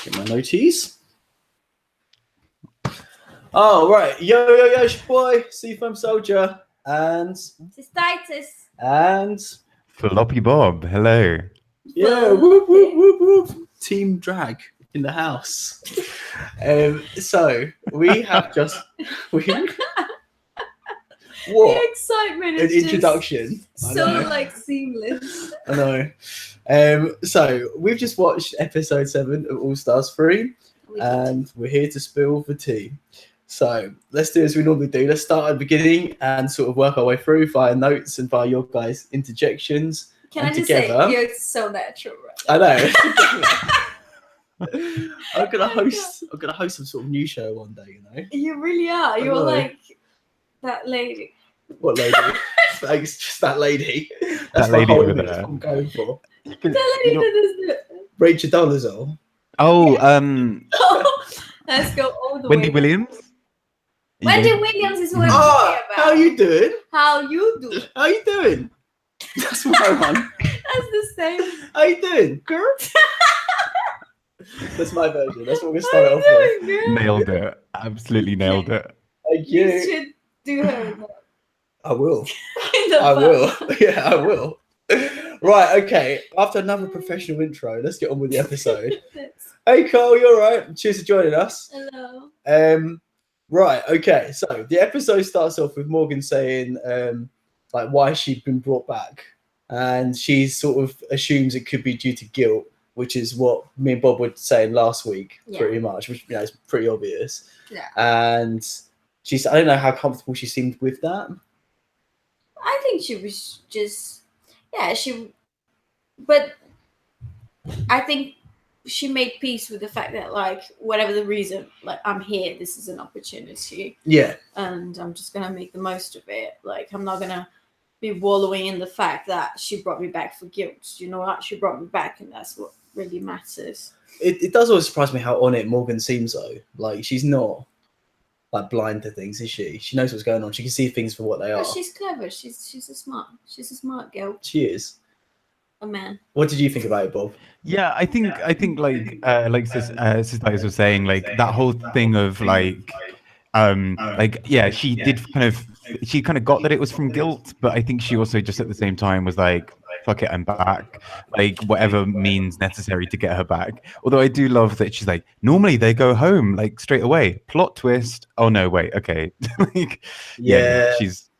Get my noties. Oh, right. Yo, it's your boy, Seafoam Soldier. And... It's Titus. And... Floppy Bob, hello. Yeah, whoop, whoop, whoop, whoop. Team Drag in the house. So, we have just... What? The excitement is An introduction. so seamless. I know. So we've just watched episode 7 of All Stars 3, and we're here to spill the tea. So let's do as we normally do. Let's start at the beginning and sort of work our way through via notes and via your guys' interjections. Can I just say, you're so natural, I right? know. I'm gonna host some sort of new show one day. You know. You really are. You're like that lady. What lady? Thanks, just that lady. That's That lady over there. That's what I'm going for. That lady that is Rachel Dolezal. Oh, let's go all the Wendy way. Williams. Wendy Williams is what I'm Oh, talking about. how you doing? How you do? How you doing? That's my one. That's the same. How you doing, girl? That's my version. That's what we're How start you off with. doing, girl? Nailed it. Absolutely nailed it. Thank You you. should do her. I will. In the I back. will. Yeah, I will. Right, okay. After another professional intro, let's get on with the episode. Hey, Carl, you all right? Cheers for joining us. Hello. Right, okay. So the episode starts off with Morgan saying, why she'd been brought back, and she sort of assumes it could be due to guilt, which is what me and Bob were saying last week, pretty much, which is pretty obvious. Yeah. And I don't know how comfortable she seemed with that. I think she was just, but I think she made peace with the fact that, whatever the reason, I'm here, this is an opportunity. Yeah. And I'm just going to make the most of it. I'm not going to be wallowing in the fact that she brought me back for guilt. You know what? She brought me back, and that's what really matters. It does always surprise me how on it Morgan seems, though. She's not, blind to things, is she? She knows what's going on. She can see things for what they are. But she's clever. She's a smart girl. She is. A man. What did you think about it, Bob? Yeah, I think Sister was saying, that whole thing of she kind of got that it was from guilt, but I think she also just at the same time was like, fuck it, I'm back, whatever means necessary to get her back. Although I do love that she's like, normally they go home straight away. Plot twist. Oh no, wait, okay. She's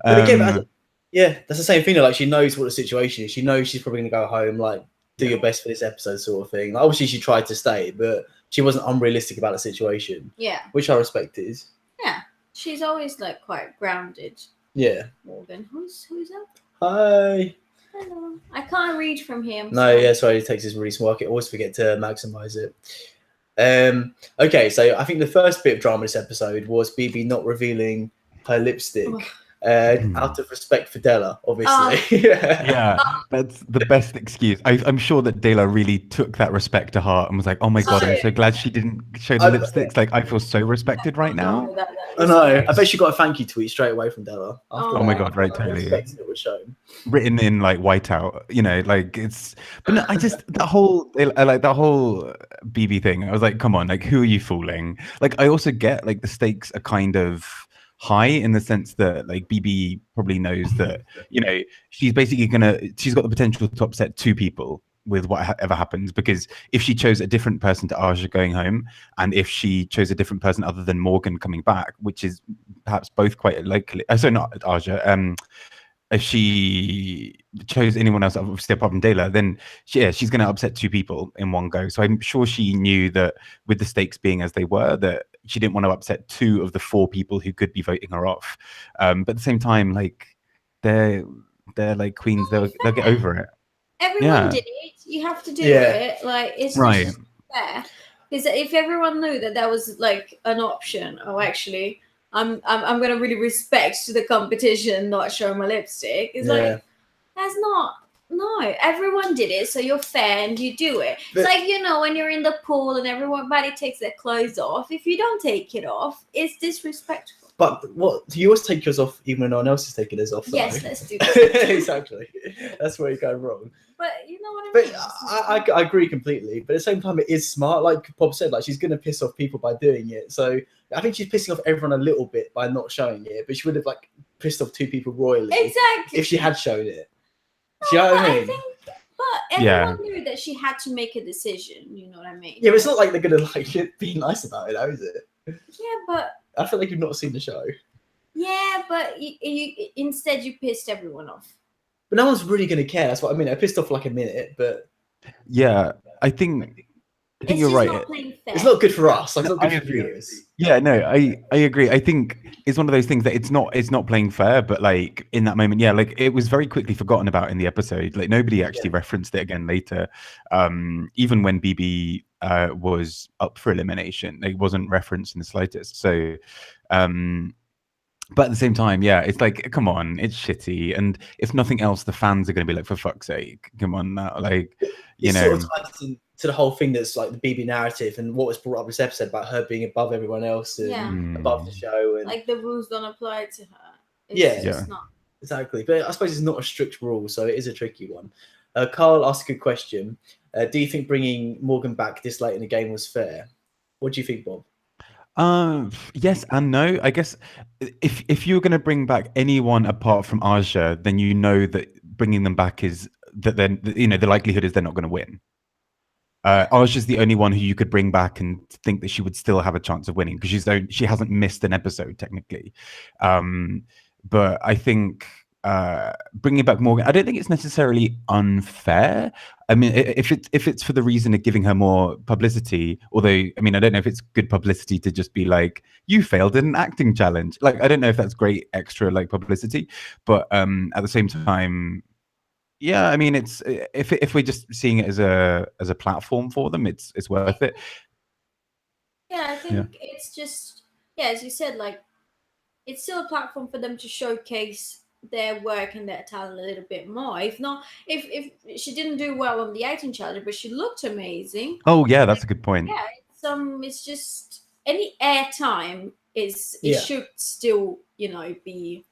But again, that's the same thing. She knows what the situation is. She knows she's probably going to go home, do your best for this episode sort of thing. Obviously, she tried to stay, but she wasn't unrealistic about the situation. Yeah. Which I respected. Yeah. She's always, quite grounded. Yeah. Morgan. Who's that? Hi. Hello. I can't read from him. No, sorry, it takes his really small. I always forget to maximize it. Okay, so I think the first bit of drama this episode was BB not revealing her lipstick. Out of respect for Della, obviously. Yeah, that's the best excuse. I'm sure that Della really took that respect to heart and was like, oh my God, I'm so glad she didn't show the lipsticks. I feel so respected right now. I know. I bet she got a thank you tweet straight away from Della. Oh my God, right, totally. It was shown. Written in whiteout, it's. But no, I just that whole BB thing. I was like, come on, who are you fooling? I also get the stakes are kind of high in the sense that BB probably knows that she's basically she's got the potential to upset two people with whatever happens, because if she chose a different person to Aja going home, and if she chose a different person other than Morgan coming back, which is perhaps both quite likely, sorry, not Aja, if she chose anyone else, obviously apart from Dela, then she's going to upset two people in one go. So I'm sure she knew that with the stakes being as they were, that she didn't want to upset two of the four people who could be voting her off. But at the same time, they're queens. They'll get over it. Everyone did it. You have to do it. It's right. Just fair. Because if everyone knew that was an option, actually, I'm gonna really respect the competition, not show my lipstick. It's that's not. No, everyone did it, so you're fair and you do it. But, it's when you're in the pool and everybody takes their clothes off. If you don't take it off, it's disrespectful. But you always take yours off even when no one else is taking theirs off. Yes, let's do that. Exactly. That's where you go wrong. But you know what I But mean. I agree completely. But at the same time, it is smart. Like Bob said, like she's going to piss off people by doing it. So I think she's pissing off everyone a little bit by not showing it. But she would have like pissed off 2 people royally Exactly. if she had shown it. No, Do you know what but I mean? but everyone knew that she had to make a decision. You know what I mean? Yeah, but it's not like they're going to like be nice about it, though, is it? Yeah, but I feel like you've not seen the show. yeah, but you instead you pissed everyone off. But no one's really going to care. That's what I mean. I pissed off for like a minute, but Yeah, I think It's you're just right. not playing fair. it's not good for us. Like, it's No, not good I for agree. viewers. Yeah, no, I agree. I think it's one of those things that it's not playing fair, but like in that moment, yeah, like it was very quickly forgotten about in the episode. Like nobody actually referenced it again later. Even when BB was up for elimination, it wasn't referenced in the slightest. So but at the same time, yeah, it's like, come on, it's shitty. And if nothing else, the fans are going to be like, for fuck's sake, come on now. Like, you It's know. sort of ties into the whole thing that's like the BB narrative and what was brought up this episode about her being above everyone else and above the show. And like the rules don't apply to her. Yeah. It's not. Exactly. But I suppose it's not a strict rule, so it is a tricky one. Carl asked a good question. Do you think bringing Morgan back this late in the game was fair? What do you think, Bob? Yes and no. I guess if you're going to bring back anyone apart from Aja, then you know that bringing them back is that then the likelihood is they're not going to win. Aja's the only one who you could bring back and think that she would still have a chance of winning because she hasn't missed an episode technically. But I think bringing back Morgan, I don't think it's necessarily unfair. I mean, if it's for the reason of giving her more publicity, although I mean, I don't know if it's good publicity to just be like, you failed in an acting challenge. Like, I don't know if that's great extra like publicity, but at the same time, yeah, I mean, it's if we're just seeing it as a platform for them, it's worth it. Yeah, I think it's just as you said, like it's still a platform for them to showcase their work and their talent a little bit more. If not, if she didn't do well on the acting challenge, but she looked amazing. Oh yeah, that's a good point. Yeah, it's just any airtime it should still be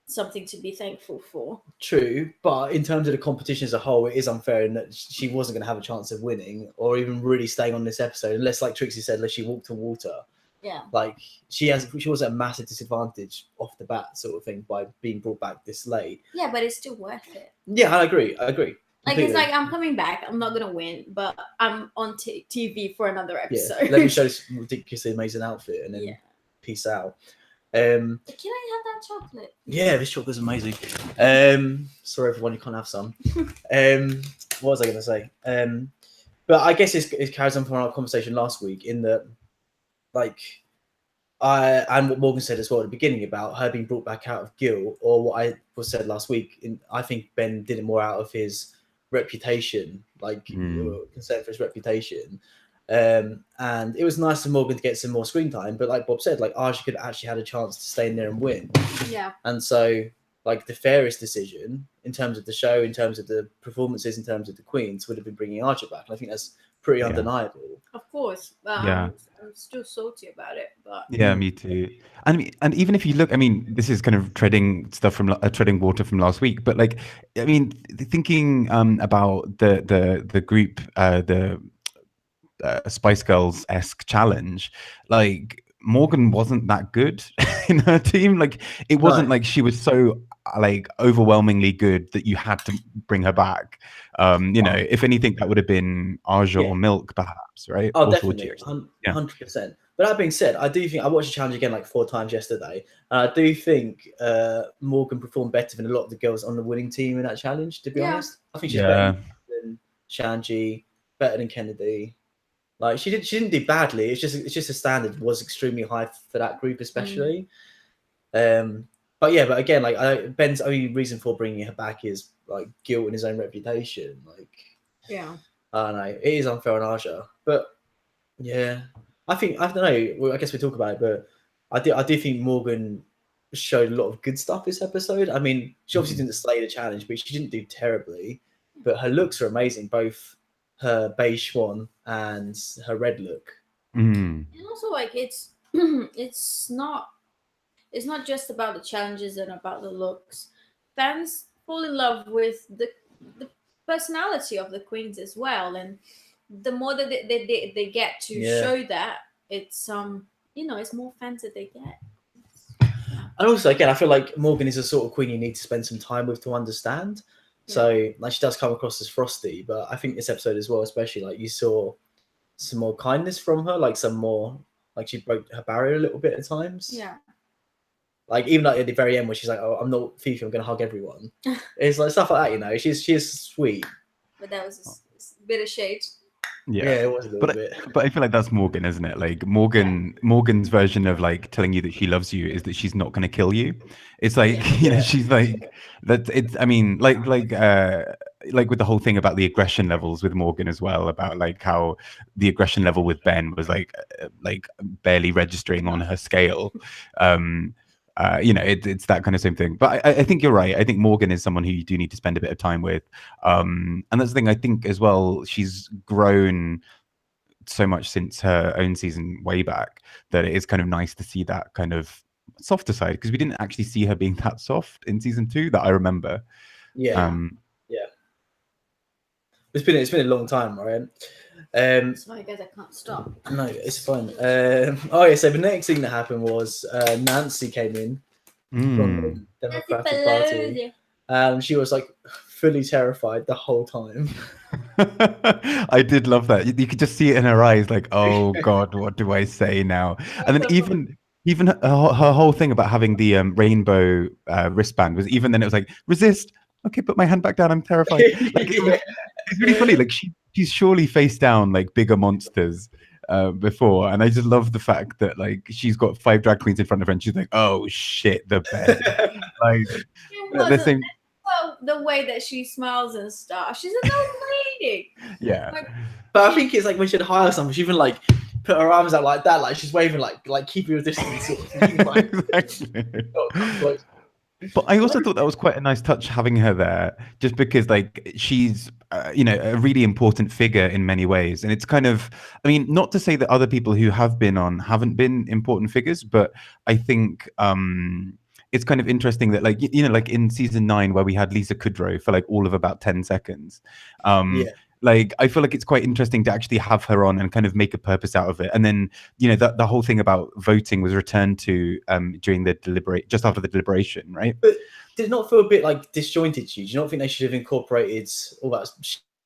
something to be thankful for. True, but in terms of the competition as a whole, it is unfair in that she wasn't going to have a chance of winning or even really staying on this episode, unless, like Trixie said, unless she walked to water. Yeah, like she was at a massive disadvantage off the bat, sort of thing, by being brought back this late. Yeah, but it's still worth it. Yeah, I agree. Completely. Like it's like I'm coming back. I'm not gonna win, but I'm on TV for another episode. Yeah, let me show this ridiculously amazing outfit and then peace out. Can I have that chocolate? Yeah, this chocolate's amazing. Sorry everyone, you can't have some. What was I gonna say? But I guess it carries on from our conversation last week in that, like, and what Morgan said as well at the beginning about her being brought back out of guilt, or what I was said last week. I think Ben did it more out of his reputation, like concern for his reputation. And it was nice for Morgan to get some more screen time, but like Bob said, like Aja could have actually had a chance to stay in there and win. Yeah. And so, like, the fairest decision in terms of the show, in terms of the performances, in terms of the queens, would have been bringing Aja back. And I think that's pretty undeniable. Of course. I'm still salty about it, but yeah, me too. And even if you look, I mean, this is kind of treading water from last week, but like, I mean, thinking about the group, the Spice Girls-esque challenge, like Morgan wasn't that good in her team. Like it wasn't like she was so like overwhelmingly good that you had to bring her back. If anything, that would have been Aja or Milk, perhaps, right? Oh, or definitely, 100%. But that being said, I do think I watched the challenge again like 4 times yesterday. I do think Morgan performed better than a lot of the girls on the winning team in that challenge. To be honest, I think she's better than Shanji, better than Kennedy. Like she didn't do badly. It's just the standard was extremely high for that group, especially. But again, like Ben's only reason for bringing her back is like guilt in his own reputation. Like, I don't know. It is unfair on Aja, but yeah, I don't know. Well, I guess we talk about it, but I do think Morgan showed a lot of good stuff this episode. I mean, she obviously didn't slay the challenge, but she didn't do terribly. But her looks are amazing, both her beige swan and her red look. And also, like, it's not just about the challenges and about the looks. Fans fall in love with the personality of the queens as well, and the more that they get to show that, it's it's more fans that they get. And also, again, I feel like Morgan is a sort of queen you need to spend some time with to understand. So, like, she does come across as frosty, but I think this episode as well, especially, like, you saw some more kindness from her, like some more, like, she broke her barrier a little bit at times. Yeah. Like, even like at the very end where she's like, "Oh, I'm not Fifi, I'm going to hug everyone." It's like stuff like that, you know. She's sweet. But that was a bit of shade. Yeah, it was a little bit. But I feel like that's Morgan, isn't it? Like Morgan's version of like telling you that she loves you is that she's not going to kill you. It's like you know, she's like that. It's I mean, like with the whole thing about the aggression levels with Morgan as well, about like how the aggression level with Ben was like barely registering on her scale. You know, it's that kind of same thing. But I think you're right. I think Morgan is someone who you do need to spend a bit of time with. And that's the thing, I think as well, she's grown so much since her own season way back that it is kind of nice to see that kind of softer side, because we didn't actually see her being that soft in season 2 that I remember. Yeah. It's been a long time, right? That's why, guys, I can't stop. No, it's fine. Oh yeah, so the next thing that happened was Nancy came in from the Democratic Party. She was like fully terrified the whole time. I did love that. You could just see it in her eyes, like, oh God, what do I say now? And then even her whole thing about having the rainbow wristband was, even then it was like, resist. Okay, put my hand back down. I'm terrified. Like, it's really funny. Like she's surely faced down like bigger monsters before, and I just love the fact that like she's got 5 drag queens in front of her, and she's like, "Oh shit, the bed." Like the same. Well, the way that she smiles and stuff, she's an old lady. Yeah, but I think it's like when she'd hire someone, she even like put her arms out like that, like she's waving, like keep your distance. Sort of thing. Like, exactly. But I also thought that was quite a nice touch having her there, just because like she's you know, a really important figure in many ways. And it's kind of, I mean, not to say that other people who have been on haven't been important figures, but I think it's kind of interesting that, like, you know, like in season 9 where we had Lisa Kudrow for like all of about 10 seconds. Like, I feel like it's quite interesting to actually have her on and kind of make a purpose out of it. And then, you know, the whole thing about voting was returned to during the just after the deliberation, right? But did it not feel a bit like disjointed to you? Do you not think they should have incorporated all that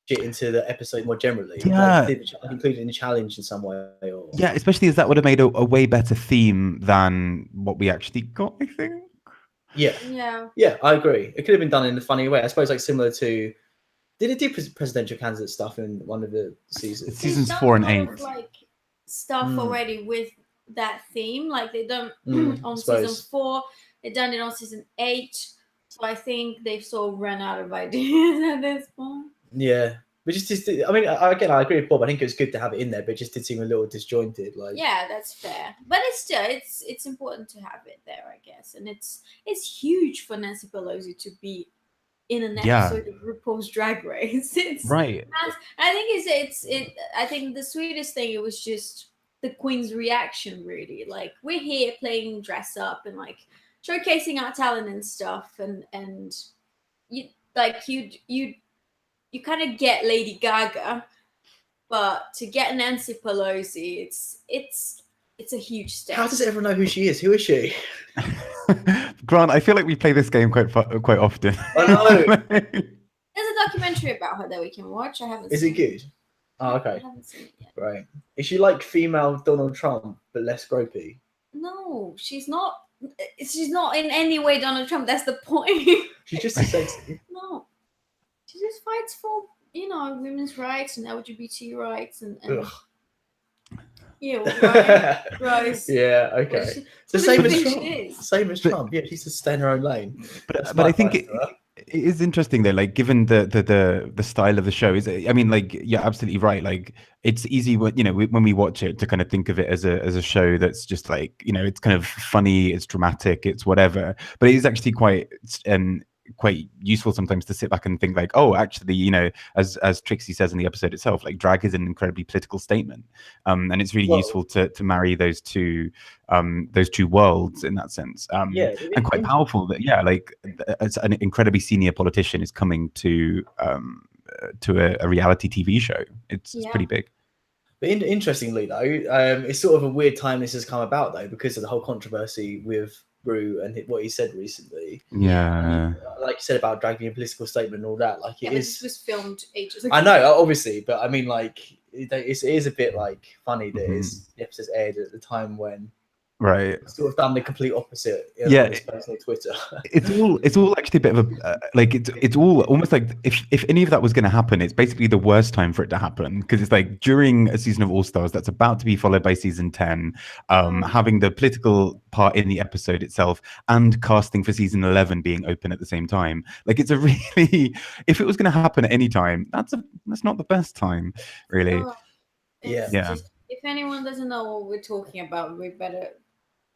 shit into the episode more generally? Yeah. Like, included in the challenge in some way? Or... Yeah, especially as that would have made a way better theme than what we actually got, I think. Yeah, I agree. It could have been done in a funny way. I suppose, like, similar to... Did it do presidential candidate stuff in one of the seasons? Seasons 4 and 8. Like stuff already with that theme, like they done on season 4. They done it on season 8. So I think they've sort of run out of ideas at this point. Yeah, but just I mean, again, I agree with Bob. I think it was good to have it in there, but it just did seem a little disjointed. Like, yeah, that's fair. But it's still it's important to have it there, I guess. And it's huge for Nancy Pelosi to be in an episode of RuPaul's Drag Race. It's right. I think I think the sweetest thing, it was just the Queen's reaction, really. Like, we're here playing dress up and like showcasing our talent and stuff, and you like you kind of get Lady Gaga, but to get Nancy Pelosi, it's a huge step. How does everyone know who she is? Who is she? Grant, I feel like we play this game quite often. I know. There's a documentary about her that we can watch. I haven't. Is it good? Oh, okay. I haven't seen it yet. Right. Is she like female Donald Trump but less gropey? No, she's not. She's not in any way Donald Trump. That's the point. She's just as sexy. No, she just fights for, you know, women's rights and LGBT rights and yeah, right. Yeah, okay. The same as Trump. Same as Trump. Yeah, she's just staying in her own lane. But I think it is interesting though, like, given the style of the show, is, I mean, like, you're absolutely right. Like, it's easy when, you know, when we watch it to kind of think of it as a show that's just like, you know, it's kind of funny, it's dramatic, it's whatever. But it is actually quite useful sometimes to sit back and think like, oh, actually, you know, as Trixie says in the episode itself, like, drag is an incredibly political statement, and it's really useful to marry those two worlds in that sense, and quite powerful that like, as an incredibly senior politician is coming to a reality TV show. It's pretty big. But interestingly, though, it's sort of a weird time this has come about, though, because of the whole controversy with Ru and what he said recently. Yeah. Like you said about drag being a political statement and all that. Like, it is. This was filmed ages ago. I know, obviously, but I mean, like, it is a bit like funny that the episode's aired at the time when. Right. Sort of done the complete opposite. Yeah. On his personal Twitter. It's all actually a bit of a like it's all almost like if any of that was going to happen, it's basically the worst time for it to happen, because it's like during a season of All Stars that's about to be followed by season 10, having the political part in the episode itself and casting for season 11 being open at the same time. Like, it's a really, if it was going to happen at any time, that's not the best time, really. Just, if anyone doesn't know what we're talking about, we better.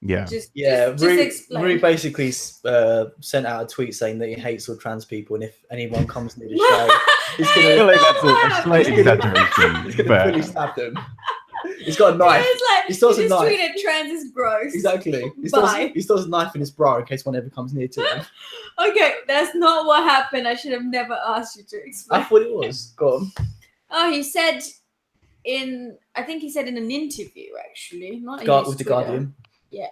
Just explain. Ru basically sent out a tweet saying that he hates all trans people, and if anyone comes near the show, he's gonna. I feel like that's a slight exaggeration. He's gonna fully stab them. He's got a knife. He just tweeted trans is gross. Exactly. He stores a knife in his bra in case one ever comes near to him. Okay, that's not what happened. I should have never asked you to explain. I thought it was. Go on. Oh, he said I think he said in an interview, actually, not with the Guardian. Yeah,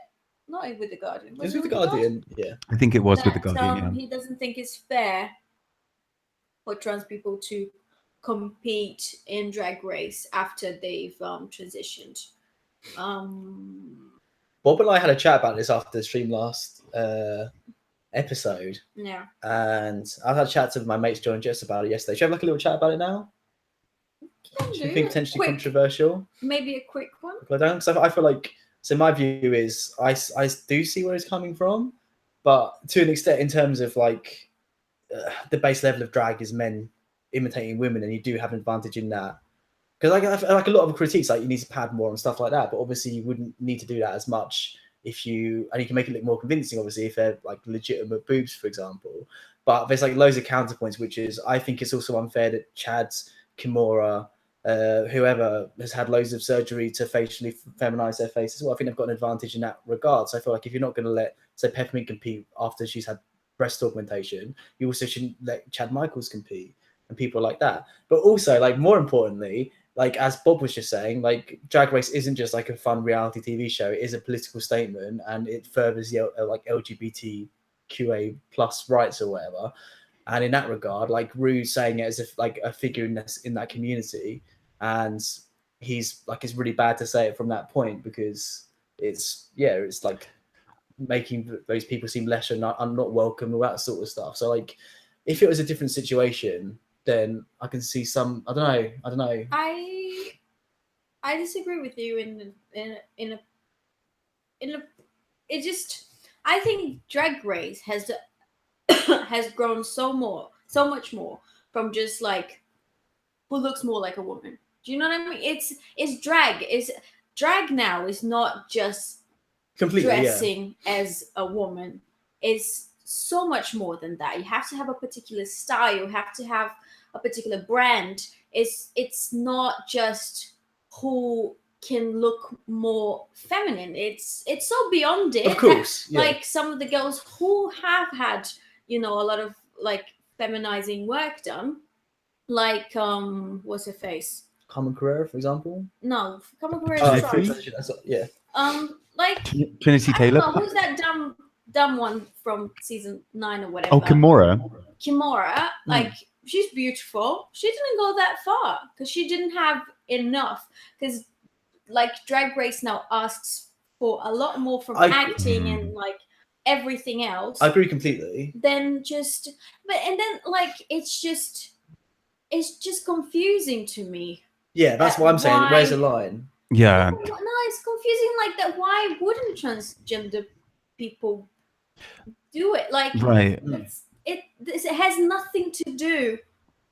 not with the Guardian. It was with the Guardian. Yeah, I think it was with the Guardian. Yeah. He doesn't think it's fair for trans people to compete in Drag Race after they've transitioned. Bob and I had a chat about this after the stream last episode. Yeah. And I had a chat to my mates Joe and Jess about it yesterday. Should we have like a little chat about it now? Do you think potentially controversial? Maybe a quick one. I don't. So I feel like. So my view is I do see where it's coming from, but to an extent, in terms of like the base level of drag is men imitating women, and you do have an advantage in that. Because like a lot of critiques, like you need to pad more and stuff like that, but obviously you wouldn't need to do that as much and you can make it look more convincing, obviously, if they're like legitimate boobs, for example. But there's like loads of counterpoints, which is I think it's also unfair that Chad's, Kimura, whoever has had loads of surgery to facially feminize their faces. Well, I think they've got an advantage in that regard. So I feel like if you're not going to let, say, Peppermint compete after she's had breast augmentation, you also shouldn't let Chad Michaels compete and people like that. But also, like, more importantly, like as Bob was just saying, like Drag Race isn't just like a fun reality TV show. It is a political statement, and it furthers the like LGBTQA plus rights or whatever. And in that regard, like Ru's saying it as if like a figure in that community. And he's like, it's really bad to say it from that point because it's like making those people seem lesser and not welcome, all that sort of stuff. So like, if it was a different situation, then I can see some. I don't know. I disagree with you in a. It just, I think Drag Race has grown so much more from just like who looks more like a woman. Do you know what I mean? It's drag now is not just completely dressing as a woman. It's so much more than that. You have to have a particular style. You have to have a particular brand. It's not just who can look more feminine. It's so beyond it. Of course, yeah. Like some of the girls who have had, a lot of like feminizing work done, like what's her face? Carmen Carrera, for example. No, Carmen Carrera. Yeah. Like Trinity Taylor. Who's that dumb one from season 9 or whatever? Oh, Kimura. Like she's beautiful. She didn't go that far because she didn't have enough. Because like Drag Race now asks for a lot more from acting and like everything else. I agree completely. Then like it's just confusing to me. Yeah, that's what I'm saying. Where's the line? Yeah. No, it's confusing like that. Why wouldn't transgender people do it? Like, right. It has nothing to do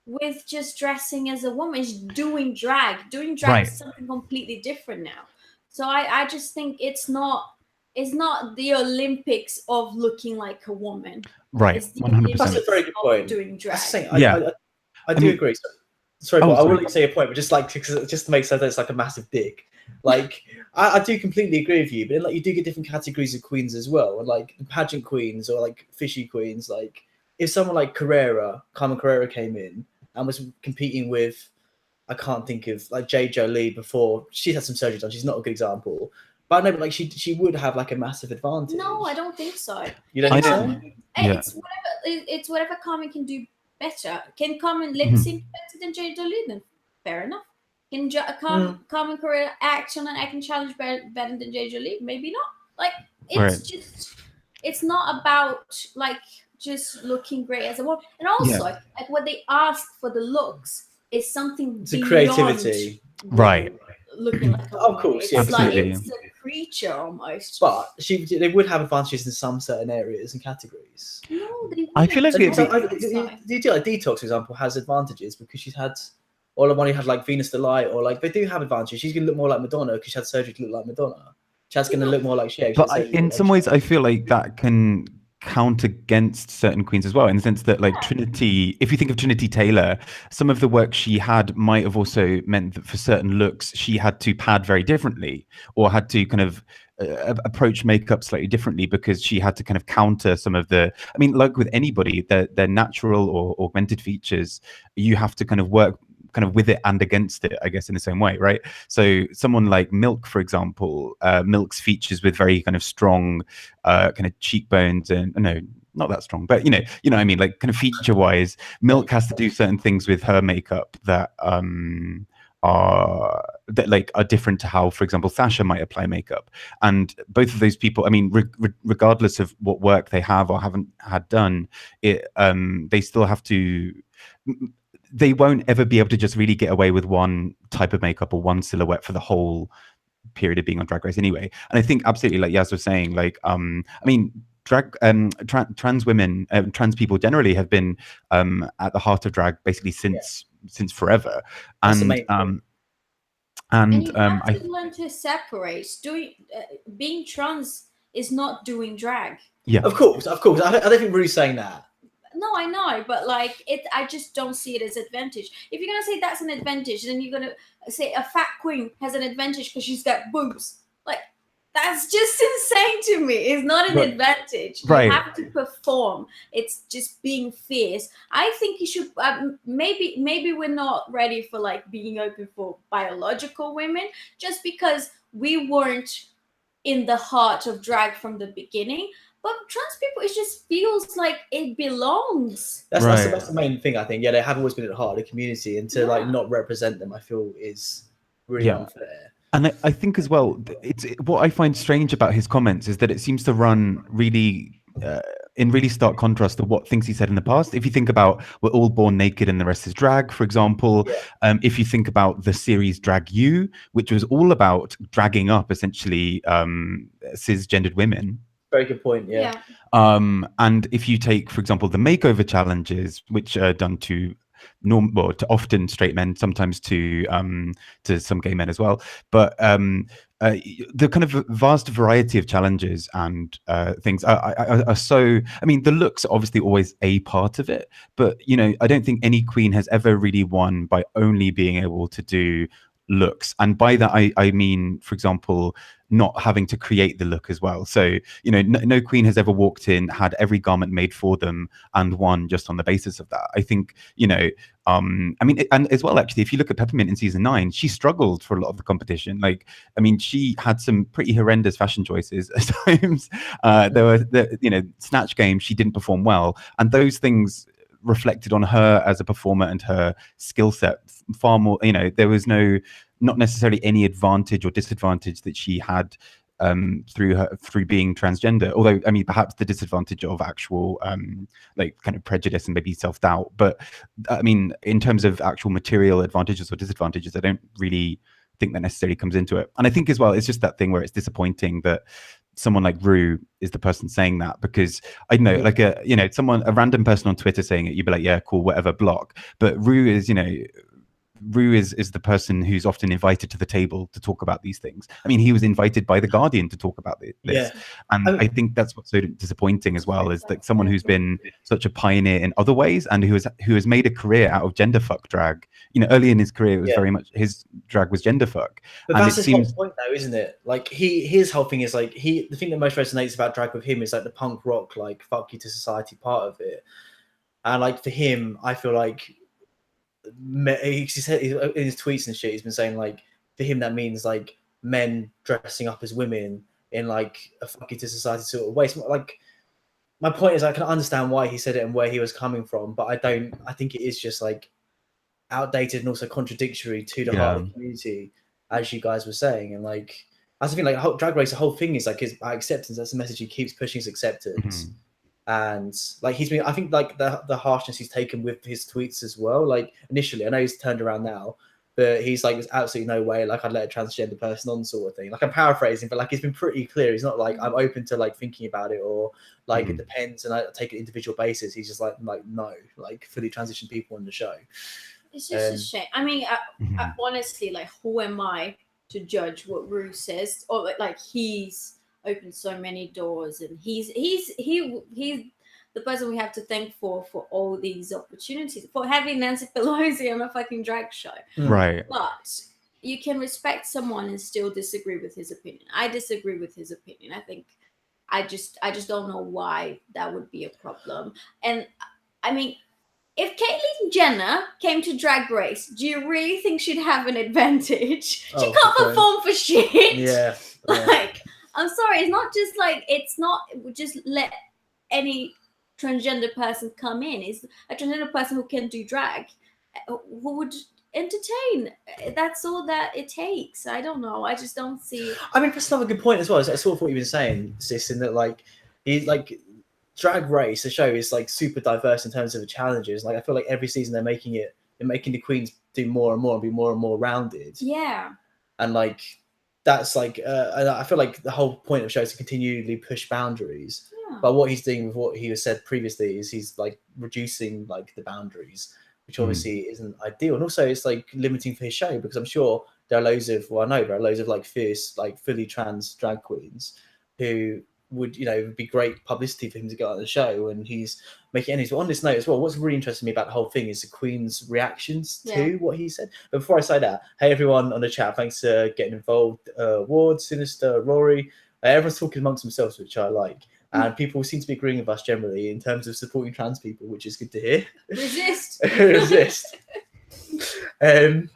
with just dressing as a woman. It's doing drag. Doing drag is something completely different now. So I just think it's not the Olympics of looking like a woman. Right. It's the 100%. That's a very good point. Doing drag. I do agree. Sorry, but I wouldn't say a point, but just to make sense that it's like a massive dick. Like I do completely agree with you, but like you do get different categories of queens as well, and like the pageant queens or like fishy queens. Like if someone like Carmen Carrera came in and was competing with, I can't think of, like J. Jolie before. She's had some surgery done. She's not a good example. But I know, but like she would have like a massive advantage. No, I don't think so. You don't think so? Yeah. It's whatever Carmen can do better. Can Carmen lip sync better than J. Jolie? Then fair enough. Can Carmen Correa act on an acting challenge better than J. Jolie? Maybe not. Like it's just, it's not about like just looking great as a woman. And also, like what they ask for the looks is something It's a creativity, right? Looking like a of course, it's yeah, like it's a creature almost. But they would have advantages in some certain areas and categories. No, they I feel like do like Detox, for example, has advantages because she's had, or the one who had like Venus Delight, or like they do have advantages. She's gonna look more like Madonna because she had surgery to look like Madonna. Chad's gonna look more like Cher. But in some ways, I feel like that can count against certain queens as well, in the sense that like Trinity, if you think of Trinity Taylor, some of the work she had might have also meant that for certain looks she had to pad very differently, or had to kind of approach makeup slightly differently, because she had to kind of counter some of the, I mean, like with anybody, their natural or augmented features, you have to kind of work kind of with it and against it, I guess, in the same way, right? So someone like Milk, for example, Milk's features with very kind of strong kind of cheekbones, and no, not that strong, but you know what I mean, like kind of feature wise, Milk has to do certain things with her makeup that are different to how, for example, Sasha might apply makeup. And both of those people, I mean, regardless of what work they have or haven't had done, they still have to, they won't ever be able to just really get away with one type of makeup or one silhouette for the whole period of being on Drag Race anyway. And I think absolutely, like Yas was saying, like I mean, trans women, trans people generally have been at the heart of drag basically since forever. That's and you have to learn to separate. Being trans is not doing drag. Yeah, of course. I don't think Rue's saying that. No, I know, but like I just don't see it as advantage. If you're gonna say that's an advantage, then you're gonna say a fat queen has an advantage because she's got boobs. Like that's just insane to me. It's not an advantage. Right. You have to perform. It's just being fierce. I think you should. Maybe we're not ready for like being open for biological women, just because we weren't in the heart of drag from the beginning. But trans people, it just feels like it belongs. That's the main thing, I think. Yeah, they have always been at the heart of the community, and to like not represent them, I feel is really unfair. And I think as well, what I find strange about his comments is that it seems to run really in really stark contrast to what things he said in the past. If you think about We're All Born Naked and the Rest is Drag, for example, if you think about the series Drag You, which was all about dragging up essentially cisgendered women. Very good point. Yeah. And if you take, for example, the makeover challenges, which are done to to often straight men, sometimes to some gay men as well, but the kind of vast variety of challenges and things are so. I mean, the looks are obviously always a part of it, but you know, I don't think any queen has ever really won by only being able to do looks. And by that I mean, for example, not having to create the look as well. So, you know, no queen has ever walked in, had every garment made for them and won just on the basis of that. I think, you know, I mean, and as well, actually, if you look at Peppermint in season 9, she struggled for a lot of the competition. Like, I mean, she had some pretty horrendous fashion choices at times. There were, you know, Snatch Game, she didn't perform well. And those things reflected on her as a performer and her skill set far more. You know, there was not necessarily any advantage or disadvantage that she had through being transgender, although I mean perhaps the disadvantage of actual like kind of prejudice and maybe self-doubt. But I mean, in terms of actual material advantages or disadvantages, I don't really think that necessarily comes into it. And I think as well, it's just that thing where it's disappointing that someone like Rue is the person saying that, because I know, like a random person on Twitter saying it, you'd be like, yeah, cool, whatever, block. But Rue is, you know, Rue is the person who's often invited to the table to talk about these things. I mean, he was invited by The Guardian to talk about this. And I think that's what's so disappointing as well, is that someone who's been such a pioneer in other ways and who has made a career out of genderfuck drag. You know, early in his career, it was very much his drag was genderfuck. But that's his whole point, though, isn't it? Like his whole thing is like the thing that most resonates about drag with him is like the punk rock, like fuck you to society part of it. And like for him, I feel like he said in his tweets and shit, he's been saying like for him that means like men dressing up as women in like a fucking to society sort of way. So, like my point is I can understand why he said it and where he was coming from, but I think it is just like outdated and also contradictory to the heart of the community, as you guys were saying. And like that's the thing, like Drag Race, the whole thing is like his acceptance. That's the message he keeps pushing, is acceptance. And like he's been, I think like the harshness he's taken with his tweets as well. Like initially, I know he's turned around now, but he's like, there's absolutely no way like I'd let a transgender person on, sort of thing. Like I'm paraphrasing, but like he's been pretty clear. He's not like I'm open to like thinking about it, or like it depends and I take an individual basis. He's just like no, like fully transition people on the show. It's just a shame. I mean, I, honestly, like who am I to judge what Ru says? Or like he's opened so many doors, and he's the person we have to thank for all these opportunities, for having Nancy Pelosi on a fucking drag show. Right. But you can respect someone and still disagree with his opinion. I disagree with his opinion. I think I just don't know why that would be a problem. And I mean, if Caitlyn Jenner came to Drag Race, do you really think she'd have an advantage? She can't perform for shit. Yeah. Like, I'm sorry, it's not just let any transgender person come in. It's a transgender person who can do drag, who would entertain. That's all that it takes. I don't know. I just don't see. I mean, that's another good point as well. I sort of what you've been saying, sis, in that like he's like Drag Race, the show is like super diverse in terms of the challenges. Like I feel like every season they're making the queens do more and more and be more and more rounded. Yeah. And like that's like and I feel like the whole point of shows is to continually push boundaries. Yeah. But what he's doing with what he has said previously is he's like reducing like the boundaries, which obviously isn't ideal. And also it's like limiting for his show, because I'm sure there are loads of like fierce, like fully trans drag queens who would, you know, be great publicity for him to go on the show, and he's making enemies. But on this note as well, what's really interesting me about the whole thing is the Queen's reactions to what he said. But before I say that, hey everyone on the chat, thanks for getting involved. Ward, Sinister, Rory, everyone's talking amongst themselves, which I like. And people seem to be agreeing with us generally in terms of supporting trans people, which is good to hear. Resist. Resist. What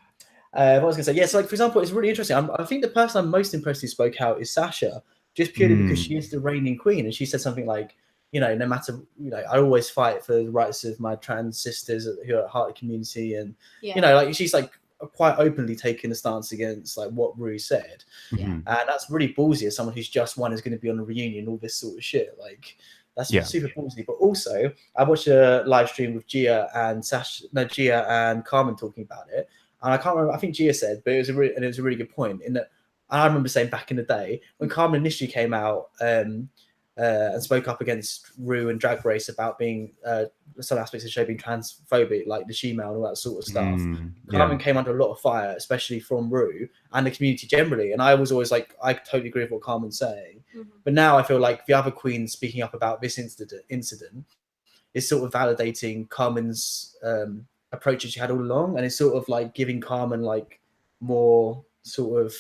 I was going to say, so like for example, it's really interesting. I think the person I'm most impressed who spoke out is Sasha. Just purely because she is the reigning queen, and she said something like, you know, no matter, you know, I always fight for the rights of my trans sisters who are at heart of the community, and you know, like she's like quite openly taking a stance against like what Ru said, and that's really ballsy as someone who's just won is going to be on a reunion, all this sort of shit. Like that's super ballsy. But also, I watched a live stream with Gia and Carmen talking about it, and I can't remember. I think Gia said, but it was a really good point in that. I remember saying back in the day when Carmen initially came out and spoke up against Ru and Drag Race about being some aspects of the show being transphobic, like the she-male and all that sort of stuff. Carmen came under a lot of fire, especially from Ru and the community generally. And I was always like, I totally agree with what Carmen's saying. But now I feel like the other queen speaking up about this incident is sort of validating Carmen's approach that she had all along, and it's sort of like giving Carmen like more sort of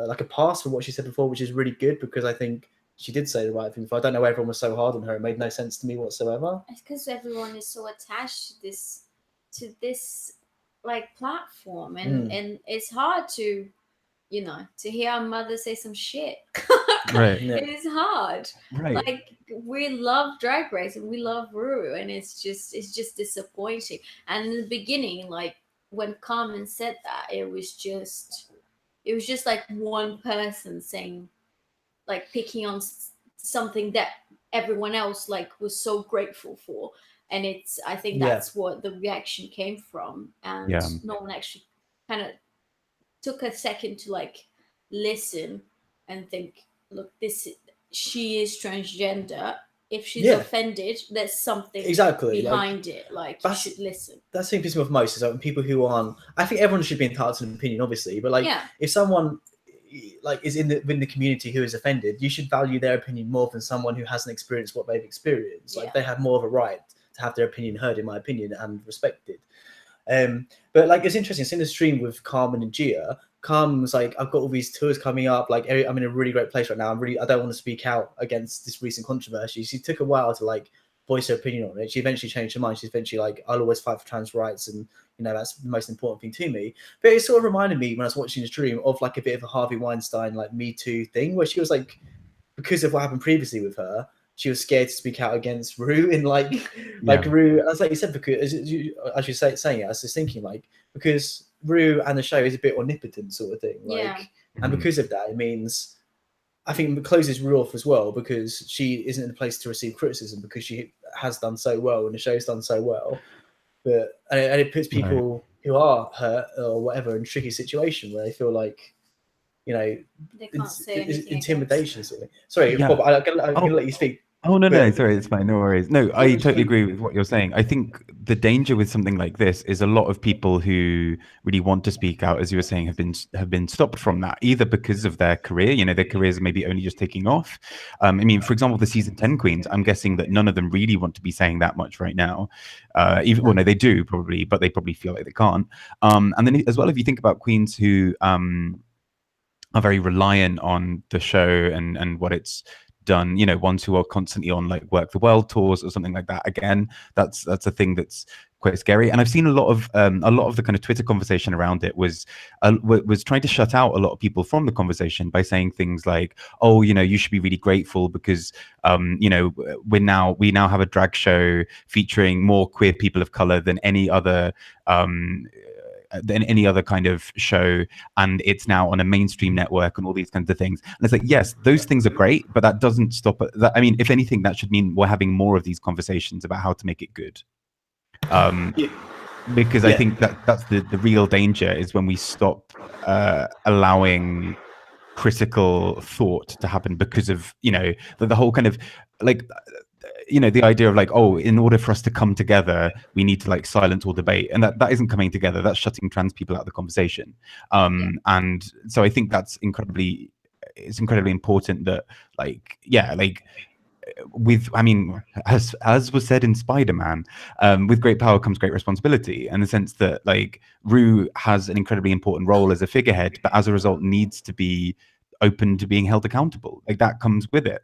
like a pass for what she said before, which is really good, because I think she did say the right thing. I don't know why everyone was so hard on her. It made no sense to me whatsoever. It's because everyone is so attached to this like platform, and it's hard to, you know, to hear our mother say some shit. Right. It is hard. Right. Like we love Drag Race and we love Ru, and it's just disappointing. And in the beginning, like when Carmen said that, it was just like one person saying, like picking on something that everyone else like was so grateful for, and I think that's what the reaction came from, and no one actually kind of took a second to like listen and think, look, she is transgender. If she's offended, there's something behind it. Like you should listen. That's the thing pisses me off most is like people who aren't. I think everyone should be entitled to an opinion, obviously, but like if someone like is in the community who is offended, you should value their opinion more than someone who hasn't experienced what they've experienced. Like they have more of a right to have their opinion heard, in my opinion, and respected. But like it's interesting. Seeing the stream with Carmen and Gia. Carmen was like, I've got all these tours coming up. Like, I'm in a really great place right now. I don't want to speak out against this recent controversy. She took a while to like voice her opinion on it. She eventually changed her mind. She's eventually like, I'll always fight for trans rights, and that's the most important thing to me. But it sort of reminded me when I was watching the stream of like a bit of a Harvey Weinstein like Me Too thing, where she was like, because of what happened previously with her, she was scared to speak out against Ru in like Ru. As like you said, because as you saying it, I was just thinking like, because Ru and the show is a bit omnipotent sort of thing, like, and because of that, it means, I think it closes Ru off as well, because she isn't in a place to receive criticism because she has done so well and the show's done so well. But and it puts people who are hurt or whatever in a tricky situation where they feel like, they can't say anything intimidation sort of thing. Sorry, Bob, I'm gonna let you speak. Oh, no, sorry, it's fine, no worries. No, I totally agree with what you're saying. I think the danger with something like this is a lot of people who really want to speak out, as you were saying, have been stopped from that, either because of their career, their careers are maybe only just taking off. I mean, for example, the season 10 queens, I'm guessing that none of them really want to be saying that much right now. Well, no, they do probably, but they probably feel like they can't. And then as well, if you think about queens who are very reliant on the show and what it's done, ones who are constantly on like Work the World tours or something like that. Again, that's a thing that's quite scary. And I've seen a lot of the kind of Twitter conversation around it was trying to shut out a lot of people from the conversation by saying things like, oh, you should be really grateful because we now have a drag show featuring more queer people of color than any other kind of show, and it's now on a mainstream network and all these kinds of things. And it's like, yes, those things are great, but that doesn't stop it. I mean, if anything, that should mean we're having more of these conversations about how to make it good. Because I think that's the real danger, is when we stop allowing critical thought to happen because of the whole kind of like the idea of like, oh, in order for us to come together, we need to like silence all debate, and that isn't coming together. That's shutting trans people out of the conversation. And so I think it's incredibly important that as was said in Spider-Man, with great power comes great responsibility, in the sense that like Ru has an incredibly important role as a figurehead, but as a result needs to be open to being held accountable. Like that comes with it.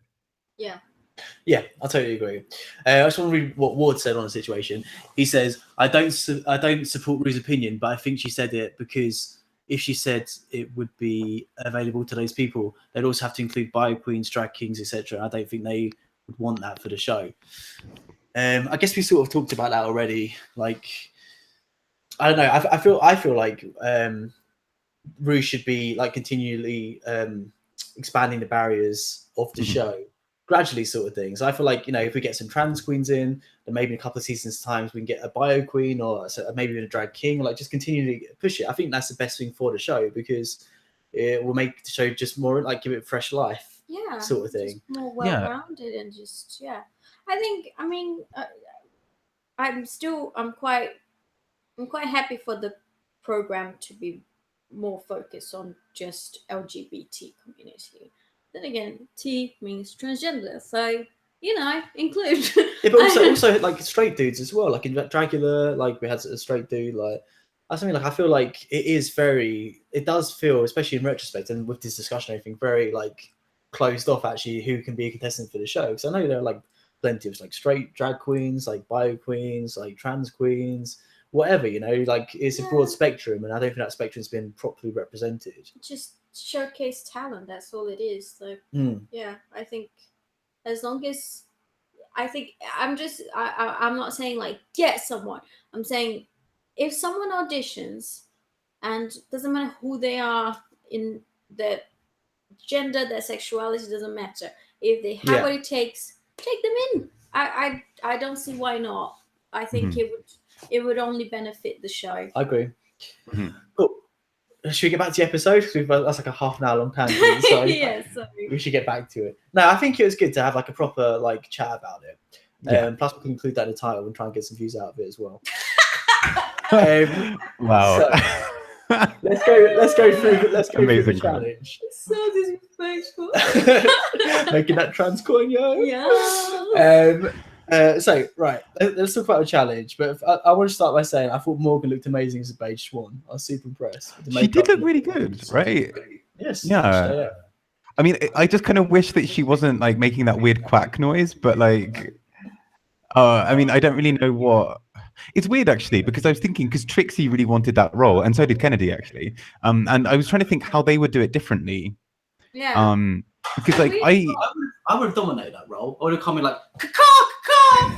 Yeah, I totally agree. I just want to read what Ward said on the situation. He says, I don't support Ru's opinion, but I think she said it because if she said it would be available to those people, they'd also have to include bio queens, drag kings, etc. I don't think they would want that for the show. I guess we sort of talked about that already. Like, I don't know. I feel like Ru should be like continually expanding the barriers of the show. Gradually, sort of thing. So I feel like, if we get some trans queens in, then maybe in a couple of seasons' times we can get a bio queen or maybe even a drag king, or like just continually push it. I think that's the best thing for the show, because it will make the show just more like give it fresh life, sort of thing. Just more well-rounded and just I'm quite happy for the program to be more focused on just LGBT community. Then again, T means transgender, so include. Yeah, but also like straight dudes as well. Like in Dracula, like we had a straight dude. Like that's something like I feel like it does feel, especially in retrospect and with this discussion, I think very like closed off actually who can be a contestant for the show. Because I know there are like plenty of like straight drag queens, like bio queens, like trans queens, whatever. Like it's a broad spectrum, and I don't think that spectrum's been properly represented. Just showcase talent, that's all it is. So I think as long as I'm not saying like get someone, I'm saying if someone auditions and doesn't matter who they are, in their gender, their sexuality, doesn't matter, if they have what it takes, take them in. I don't see why not. I think it would only benefit the show. I agree. Cool. Should we get back to the episode? Because that's like a half an hour long tangent. So we should get back to it. No, I think it was good to have like a proper like chat about it. Plus we can include that in the title and try and get some views out of it as well. Wow. So, let's go through the challenge. It's so disrespectful. Making that trans coin, yo. Yeah. So right, let's talk about the challenge. But I want to start by saying I thought Morgan looked amazing as a beige swan. I was super impressed. She did look really good, right? Yes. Yeah. I mean, I just kind of wish that she wasn't like making that weird quack noise, but like, I mean, I don't really know what. It's weird actually because I was thinking because Trixie really wanted that role, and so did Kennedy actually. And I was trying to think how they would do it differently. Yeah. Because like I would have dominated that role. I would have come in like caw.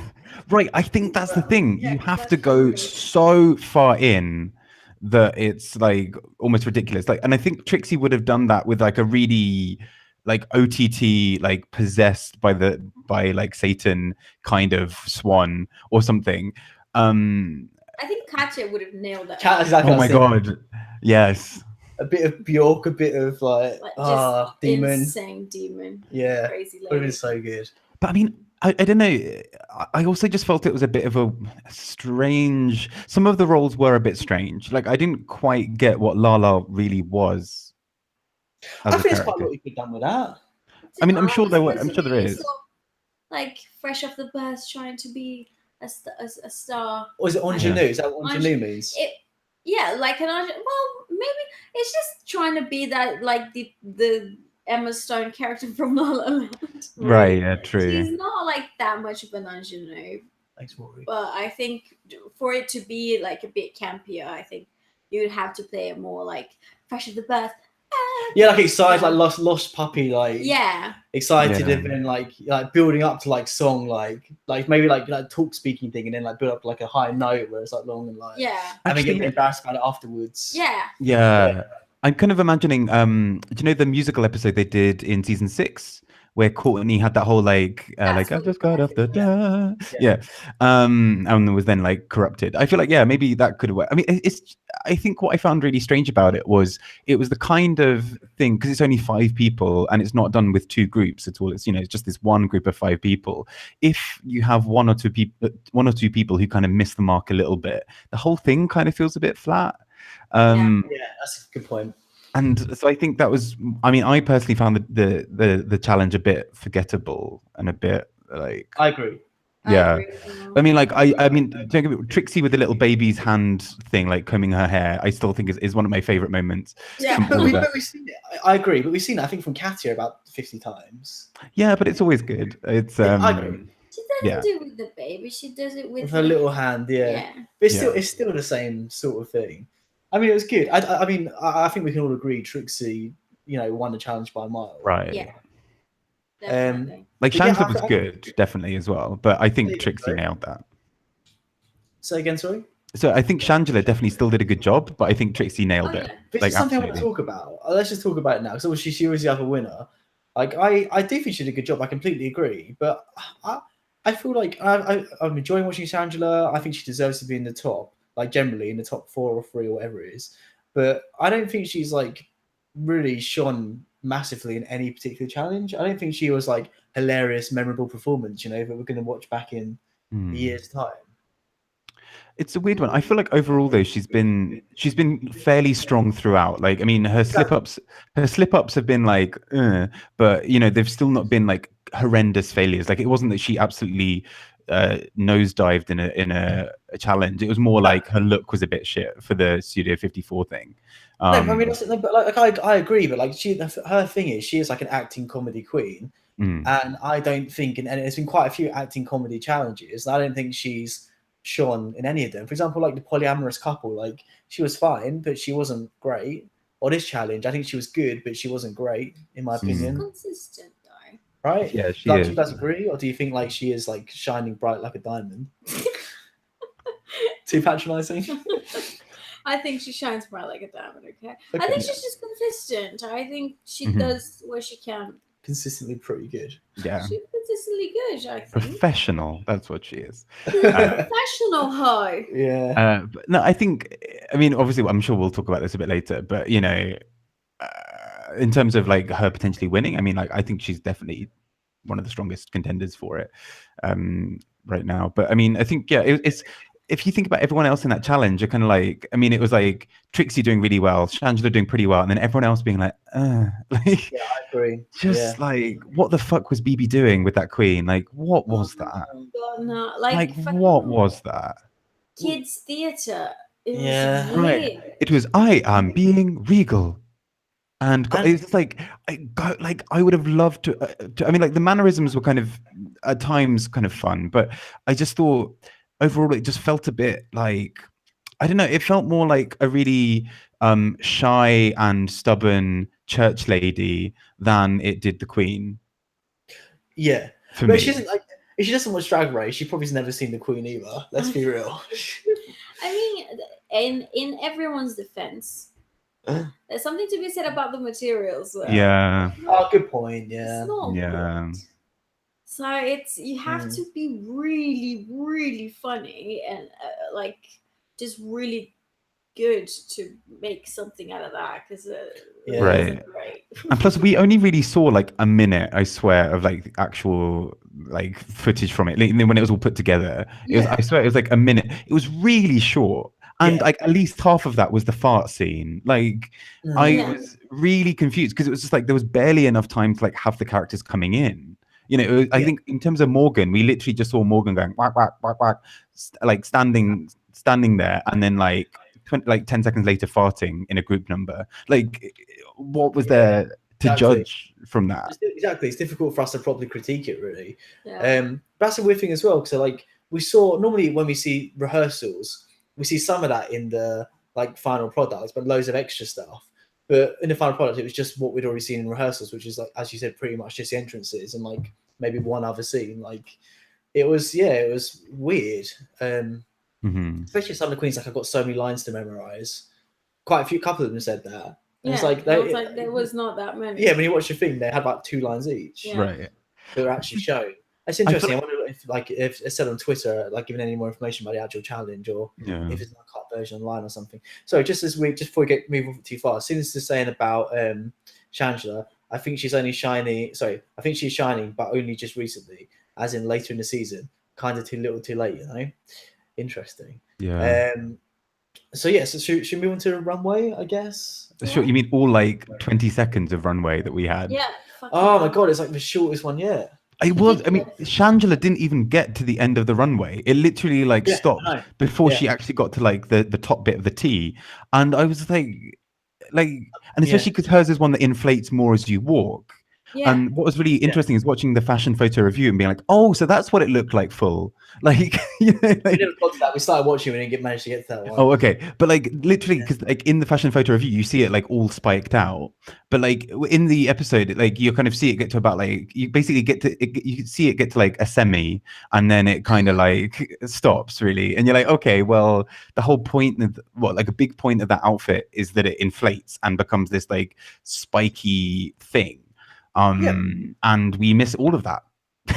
right, I think that's the thing. Yeah, You have that's to go true. so far in that it's like almost ridiculous. Like, and I think Trixie would have done that with like a really like OTT, like possessed by like Satan kind of swan or something. I think Katya would have nailed that. Cat is like Oh my god, yes. a bit of Bjork, a bit of like just demon. insane demon. Yeah, Crazy would have been lady. so good. But I mean, I don't know. I also just felt it was a bit of a strange. Some of the roles were a bit strange. Like I didn't quite get what Lala really was as I a think there's quite a character. lot you could have done with that. I mean, I'm sure there were. Supposed I'm to sure there be is. sort of, like fresh off the birth, trying to be a star. Or is it ingenue? Yeah. Is that what ingenue means? Yeah, like well, maybe it's just trying to be that like the Emma Stone character from La La Land. Right. Yeah. True. She's not like that much of an ingenue, Thanks, Rory. but I think for it to be like a bit campier, I think you would have to play it more like fresh off the birth. Yeah, like excited, like lost puppy, like Yeah. excited Yeah. and then like building up to like song, like maybe like talk speaking thing, and then like build up like a high note where it's like long and like Yeah. having Actually, get embarrassed about it afterwards. Yeah. Yeah. I'm kind of imagining. Do you know the musical episode they did in season 6 where Courtney had that whole like I've just got off the yeah. And was then like corrupted. I feel like maybe that could work. I mean, it's. I think what I found really strange about it was the kind of thing because it's only 5 people and it's not done with 2 groups at all. It's it's just this one group of 5 people. If you have one or two people who kind of miss the mark a little bit, the whole thing kind of feels a bit flat. Yeah, that's a good point. And so I think that was. I mean, I personally found the challenge a bit forgettable and a bit like. I agree. Yeah, I mean, like I mean, don't get me, Trixie with the little baby's hand thing, like combing her hair. I still think is one of my favorite moments. Yeah, but we've seen it. I agree, but we've seen it. I think from Katya about 50 times. Yeah, but it's always good. It's I agree. She doesn't do it with the baby. She does it with her little hand. Yeah. But it's still the same sort of thing. I mean, it was good. I mean, I think we can all agree Trixie, won the challenge by a mile. Right. Yeah. Definitely. Like Shangela was good, definitely as well, but I think Trixie nailed that. Say again, sorry. So I think Shangela definitely still did a good job, but I think Trixie nailed it. This like is something absolutely. I want to talk about. Let's just talk about it now, because obviously she was the other winner. Like I do think she did a good job. I completely agree, but I feel like I'm enjoying watching Shangela. I think she deserves to be in the top, like generally in the top 4 or 3 or whatever it is. But I don't think she's like really shone massively in any particular challenge. I don't think she was like hilarious, memorable performance, that we're going to watch back in a year's time. It's a weird one. I feel like overall though she's been fairly strong throughout. Like I mean her slip ups have been like but they've still not been like horrendous failures. Like it wasn't that she absolutely nosedived in a challenge. It was more like her look was a bit shit for the Studio 54 thing. No, I mean, but like I agree, but like her thing is she is like an acting comedy queen, and I don't think, and there's been quite a few acting comedy challenges, and I don't think she's shone in any of them. For example, like the polyamorous couple, like she was fine, but she wasn't great. Or this challenge, I think she was good, but she wasn't great in my opinion. Consistent though, right? Yeah, she is. is. Do you guys agree, or do you think like she is like shining bright like a diamond? Too patronizing. I think she shines bright like a diamond. Okay. I think she's just consistent. I think she does what she can. Consistently pretty good. Yeah. She's consistently good. I think. Professional. That's what she is. Professional hoe. Yeah. But no, I think. I mean, obviously, I'm sure we'll talk about this a bit later. But in terms of like her potentially winning, I mean, like I think she's definitely one of the strongest contenders for it right now. But I mean, I think it's. If you think about everyone else in that challenge, you're kind of like, I mean, it was like Trixie doing really well, Shangela doing pretty well, and then everyone else being like, like, yeah, I agree. Just like, what the fuck was BB doing with that queen? Like, what was that? God, no. Like what was that? Kids theater. Yeah, right. It was I am being regal. And it's like, I would have loved to. I mean, like the mannerisms were kind of at times kind of fun, but I just thought overall it just felt a bit like, I don't know, it felt more like a really shy and stubborn church lady than it did the Queen. Yeah, for but me. she doesn't like. If she doesn't watch Drag Race, she probably's never seen the Queen either. Let's be real. I mean, in everyone's defense, there's something to be said about the materials. Yeah. Oh, good point. Yeah. It's not Yeah. good. So you have to be really, really funny and like just really good to make something out of that because Yeah. Right. isn't great. And plus, we only really saw like a minute, I swear, of like actual like footage from it. Like, when it was all put together, it was. I swear, it was like a minute. It was really short, and Yeah. like at least half of that was the fart scene. Like, I was really confused because it was just like there was barely enough time to like have the characters coming in. You know, it was, I think in terms of Morgan, we literally just saw Morgan going whack whack whack whack, like standing there, and then like 10 seconds later farting in a group number. Like, what was there to judge from that? Exactly, it's difficult for us to properly critique it, really. Yeah. That's a weird thing as well. So, like, we saw normally when we see rehearsals, we see some of that in the like final products, but loads of extra stuff. But in the final product, it was just what we'd already seen in rehearsals, which is like, as you said, pretty much just the entrances and like maybe one other scene. Like, it was weird. Especially some of the queens, like, I've got so many lines to memorize. Quite a couple of them said that. And it's like there was not that many. Yeah, when you watch the thing, they had like 2 lines each. Yeah. Right. That were actually shown. It's interesting. I wonder if it's said on Twitter, like giving any more information about the actual challenge, or if it's an uncut version online or something. So just before we move on too far, as soon as they're saying about Shangela, I think she's only shining. Sorry, I think she's shining, but only just recently, as in later in the season. Kind of too little, too late. You know. Interesting. Yeah. So yeah, so should we move on to the runway? I guess. Sure. You mean all like 20 seconds of runway that we had? Yeah. Oh my god, it's like the shortest one yet. It was. I mean, Shangela didn't even get to the end of the runway. It literally like stopped before she actually got to like the top bit of the T. And I was like, and especially because hers is one that inflates more as you walk. Yeah. And what was really interesting is watching the fashion photo review and being like, oh, so that's what it looked like full. Like, you know, like, we never got to that. We started watching, we didn't manage to get to that one. Oh, okay. But like literally, because like in the fashion photo review, you see it like all spiked out. But like in the episode, like you kind of see it get to about like, you basically you see it get to like a semi, and then it kind of like stops really. And you're like, okay, well, the whole point of like a big point of that outfit is that it inflates and becomes this like spiky thing. And we miss all of that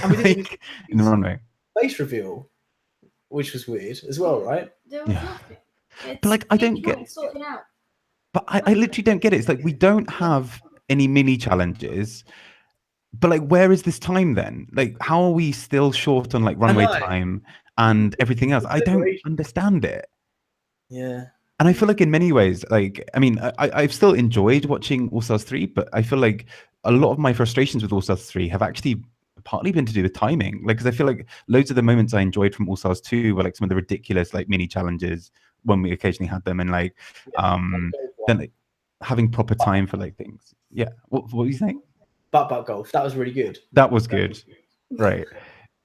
like, in the runway. Face reveal, which was weird as well, right? There was nothing. But like, I don't get. But I literally don't get it. It's like we don't have any mini challenges. But like, where is this time then? Like, how are we still short on like runway time and everything else? I don't understand it. Yeah. And I feel like in many ways, like, I mean, I've still enjoyed watching All Stars 3, but I feel like a lot of my frustrations with All Stars 3 have actually partly been to do with timing. Like, because I feel like loads of the moments I enjoyed from All Stars 2 were like some of the ridiculous like mini challenges when we occasionally had them, and like then like having proper time for like things. Yeah. What were you saying? Butt golf. That was really good. That was good. Right.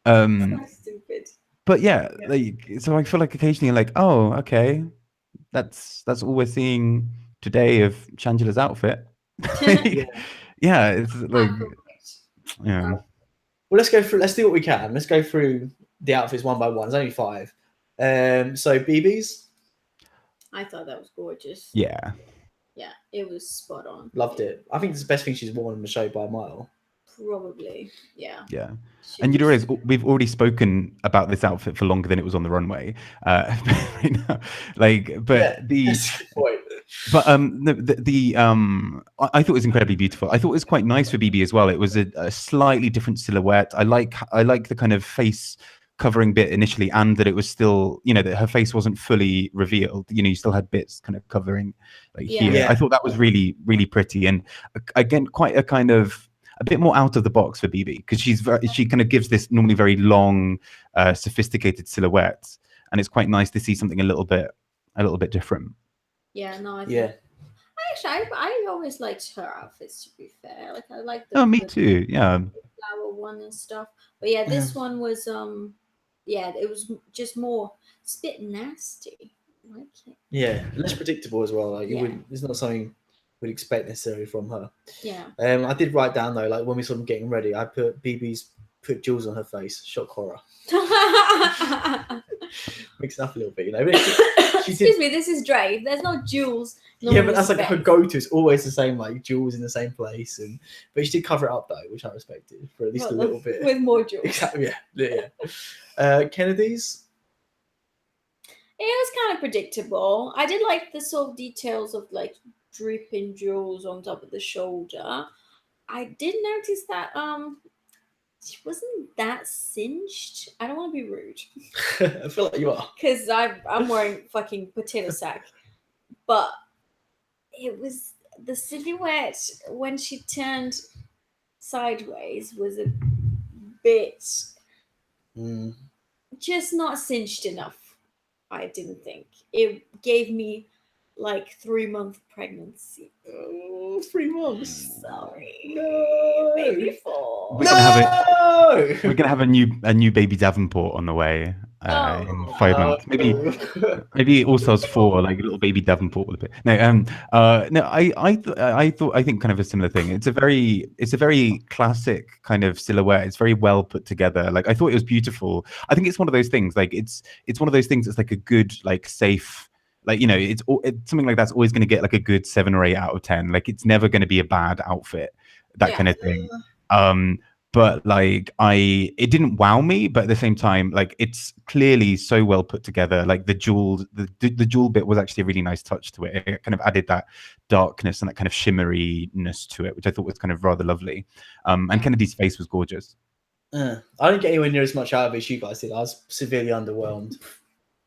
Stupid. But yeah, like, so I feel like occasionally like, oh, okay, that's all we're seeing today of Shangela's outfit. Yeah, it's like, yeah. Well, let's go through. Let's do what we can. Let's go through the outfits one by one. There's only 5. So BB's. I thought that was gorgeous. Yeah. Yeah, it was spot on. Loved it. I think it's the best thing she's worn on the show by a mile. Probably, yeah. Yeah. And you realize we've already spoken about this outfit for longer than it was on the runway. Right now. Like, but I thought it was incredibly beautiful. I thought it was quite nice for BB as well. It was a slightly different silhouette. I like the kind of face covering bit initially, and that it was still, you know, that her face wasn't fully revealed. You know, you still had bits kind of covering like here. Yeah. I thought that was really, really pretty, and again, quite a bit more out of the box for BB, because she kind of gives this normally very long, sophisticated silhouette, and it's quite nice to see something a little bit different. Yeah, no, I actually, I always liked her outfits. To be fair, like I like Oh, me the too. Yeah. flower one and stuff. But yeah, this one was yeah, it was just more. It's a bit nasty. I like it. Yeah, less predictable as well. Like you Yeah. wouldn't. It's not something you would expect necessarily from her. Yeah. I did write down though, like when we saw them getting ready, I put BB's put jewels on her face, shock horror. Mix it up a little bit, you know. But she Excuse did, me, this is Dre. There's no jewels. No yeah, one but that's like her respects. go-to. It's always the same, like jewels in the same place, but she did cover it up though, which I respected for at least a little bit. With more jewels. Exactly. Yeah. Kennedy's. It was kind of predictable. I did like the sort of details of like dripping jewels on top of the shoulder. I did notice that she wasn't that cinched. I don't want to be rude I feel like you are. because I'm wearing fucking potato sack, but it was the silhouette when she turned sideways was a bit just not cinched enough. I didn't think it gave me like 3-month pregnancy. Oh, 3 months. Sorry, No. maybe 4. We're gonna have we're gonna have a new baby Davenport on the way in 5 months. Maybe All Stars 4, like a little baby Davenport with a bit. No, I think kind of a similar thing. It's a very classic kind of silhouette. It's very well put together. Like I thought it was beautiful. I think it's one of those things. Like it's one of those things that's like a good, like safe. Like, you know, it's something like that's always going to get like a good 7 or 8 out of 10. Like it's never going to be a bad outfit, that kind of thing. But like it didn't wow me, but at the same time, like it's clearly so well put together. Like the jewel bit was actually a really nice touch to it. It kind of added that darkness and that kind of shimmeriness to it, which I thought was kind of rather lovely. And Kennedy's face was gorgeous. I didn't get anywhere near as much out of it as you guys did. I was severely underwhelmed.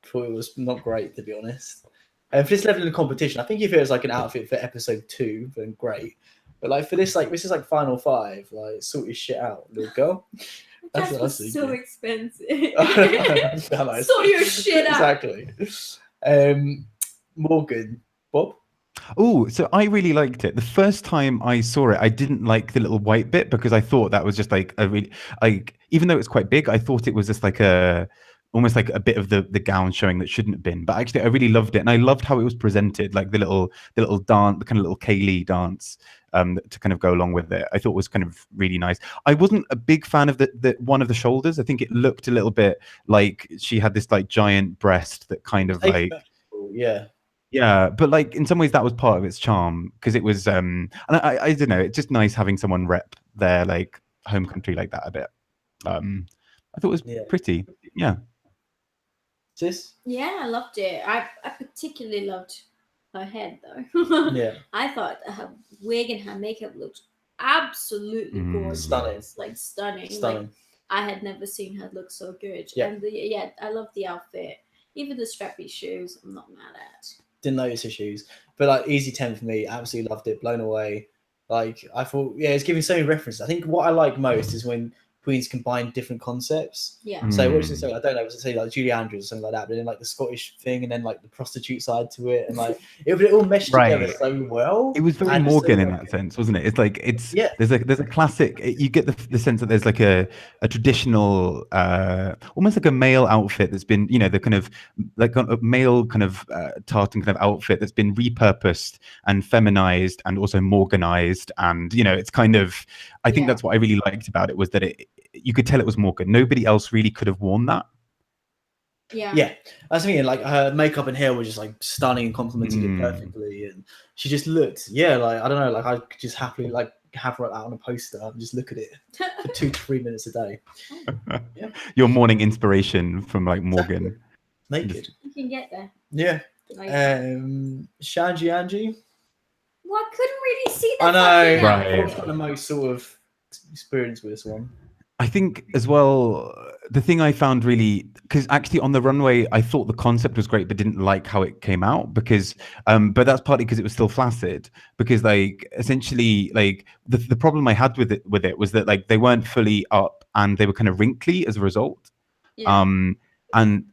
Thought it was not great, to be honest. And for this level of competition, I think if it was like an outfit for episode 2, then great. But like for this, like this is like final 5. Like sort your shit out, little girl. That was so expensive. Sort Sort your shit out. Exactly. Morgan, Bob. Oh, so I really liked it. The first time I saw it, I didn't like the little white bit because I thought that was just like a really like, even though it's quite big, I thought it was just like almost like a bit of the gown showing that shouldn't have been. But actually I really loved it, and I loved how it was presented, like the little dance, the kind of little Kaylee dance to kind of go along with it. I thought was kind of really nice. I wasn't a big fan of the one of the shoulders. I think it looked a little bit like she had this like giant breast that kind of like yeah, but like in some ways that was part of its charm because it was and I don't know, it's just nice having someone rep their like home country like that a bit. I thought it was pretty. Yeah. Sis? Yeah, I loved it. I particularly loved her head though. Yeah. I thought her wig and her makeup looked absolutely gorgeous. Stunning. Like stunning. Stunning. Like I had never seen her look so good. Yeah. And I love the outfit. Even the strappy shoes, I'm not mad at. Didn't notice her shoes. But like easy 10 for me. Absolutely loved it. Blown away. Like I thought, it's giving so many references. I think what I like most is when queens combine different concepts. Yeah. So what was it say? I don't know. Was it say like Julie Andrews or something like that? But then like the Scottish thing, and then like the prostitute side to it, and like it all meshed together so well. It was very Morgan in that sense, wasn't it? It's like there's a classic. You get the sense that there's like a traditional, almost like a male outfit that's been, you know, the kind of like a male kind of tartan kind of outfit that's been repurposed and feminized and also Morganized, and you know, it's kind of. I think that's what I really liked about it, was that you could tell it was Morgan. Nobody else really could have worn that. Yeah, that's the thing. Like her makeup and hair were just like stunning and complemented it perfectly, and she just looked, like I don't know, like I could just happily like have her out on a poster and just look at it for 2 to 3 minutes a day. Your morning inspiration from like Morgan. Naked. You can get there. Yeah. Like, Shanji Angie. Well, I couldn't really see that. I know. Right. I've got the most sort of experience with this one. I think as well, the thing I found really, because actually on the runway, I thought the concept was great, but didn't like how it came out because, but that's partly because it was still flaccid. Because like essentially, like the problem I had with it was that like they weren't fully up and they were kind of wrinkly as a result. Yeah. And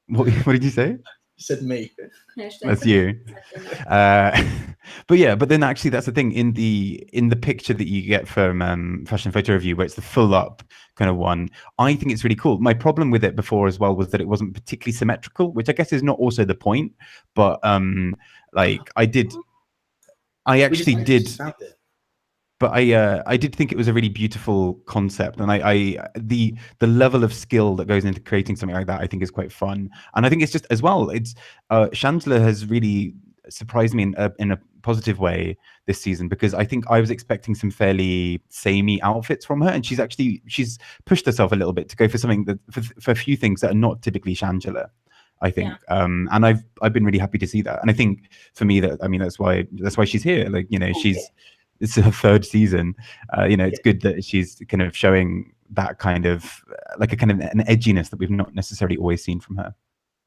what did you say? said me. That's you. But then actually that's the thing in the picture that you get from Fashion Photo Review, where it's the full up kind of one. I think it's really cool. My problem with it before as well was that it wasn't particularly symmetrical, which I guess is not also the point. But like I actually did. But I did think it was a really beautiful concept, and the level of skill that goes into creating something like that, I think, is quite fun. And I think it's just as well, it's Chandler has really surprised me in a positive way this season, because I think I was expecting some fairly samey outfits from her, and she's pushed herself a little bit to go for something that for a few things that are not typically Chandler, I think. And I've been really happy to see that. And I think for me that's why she's here. Like, it's her third season. It's good that she's kind of showing that kind of like a kind of an edginess that we've not necessarily always seen from her.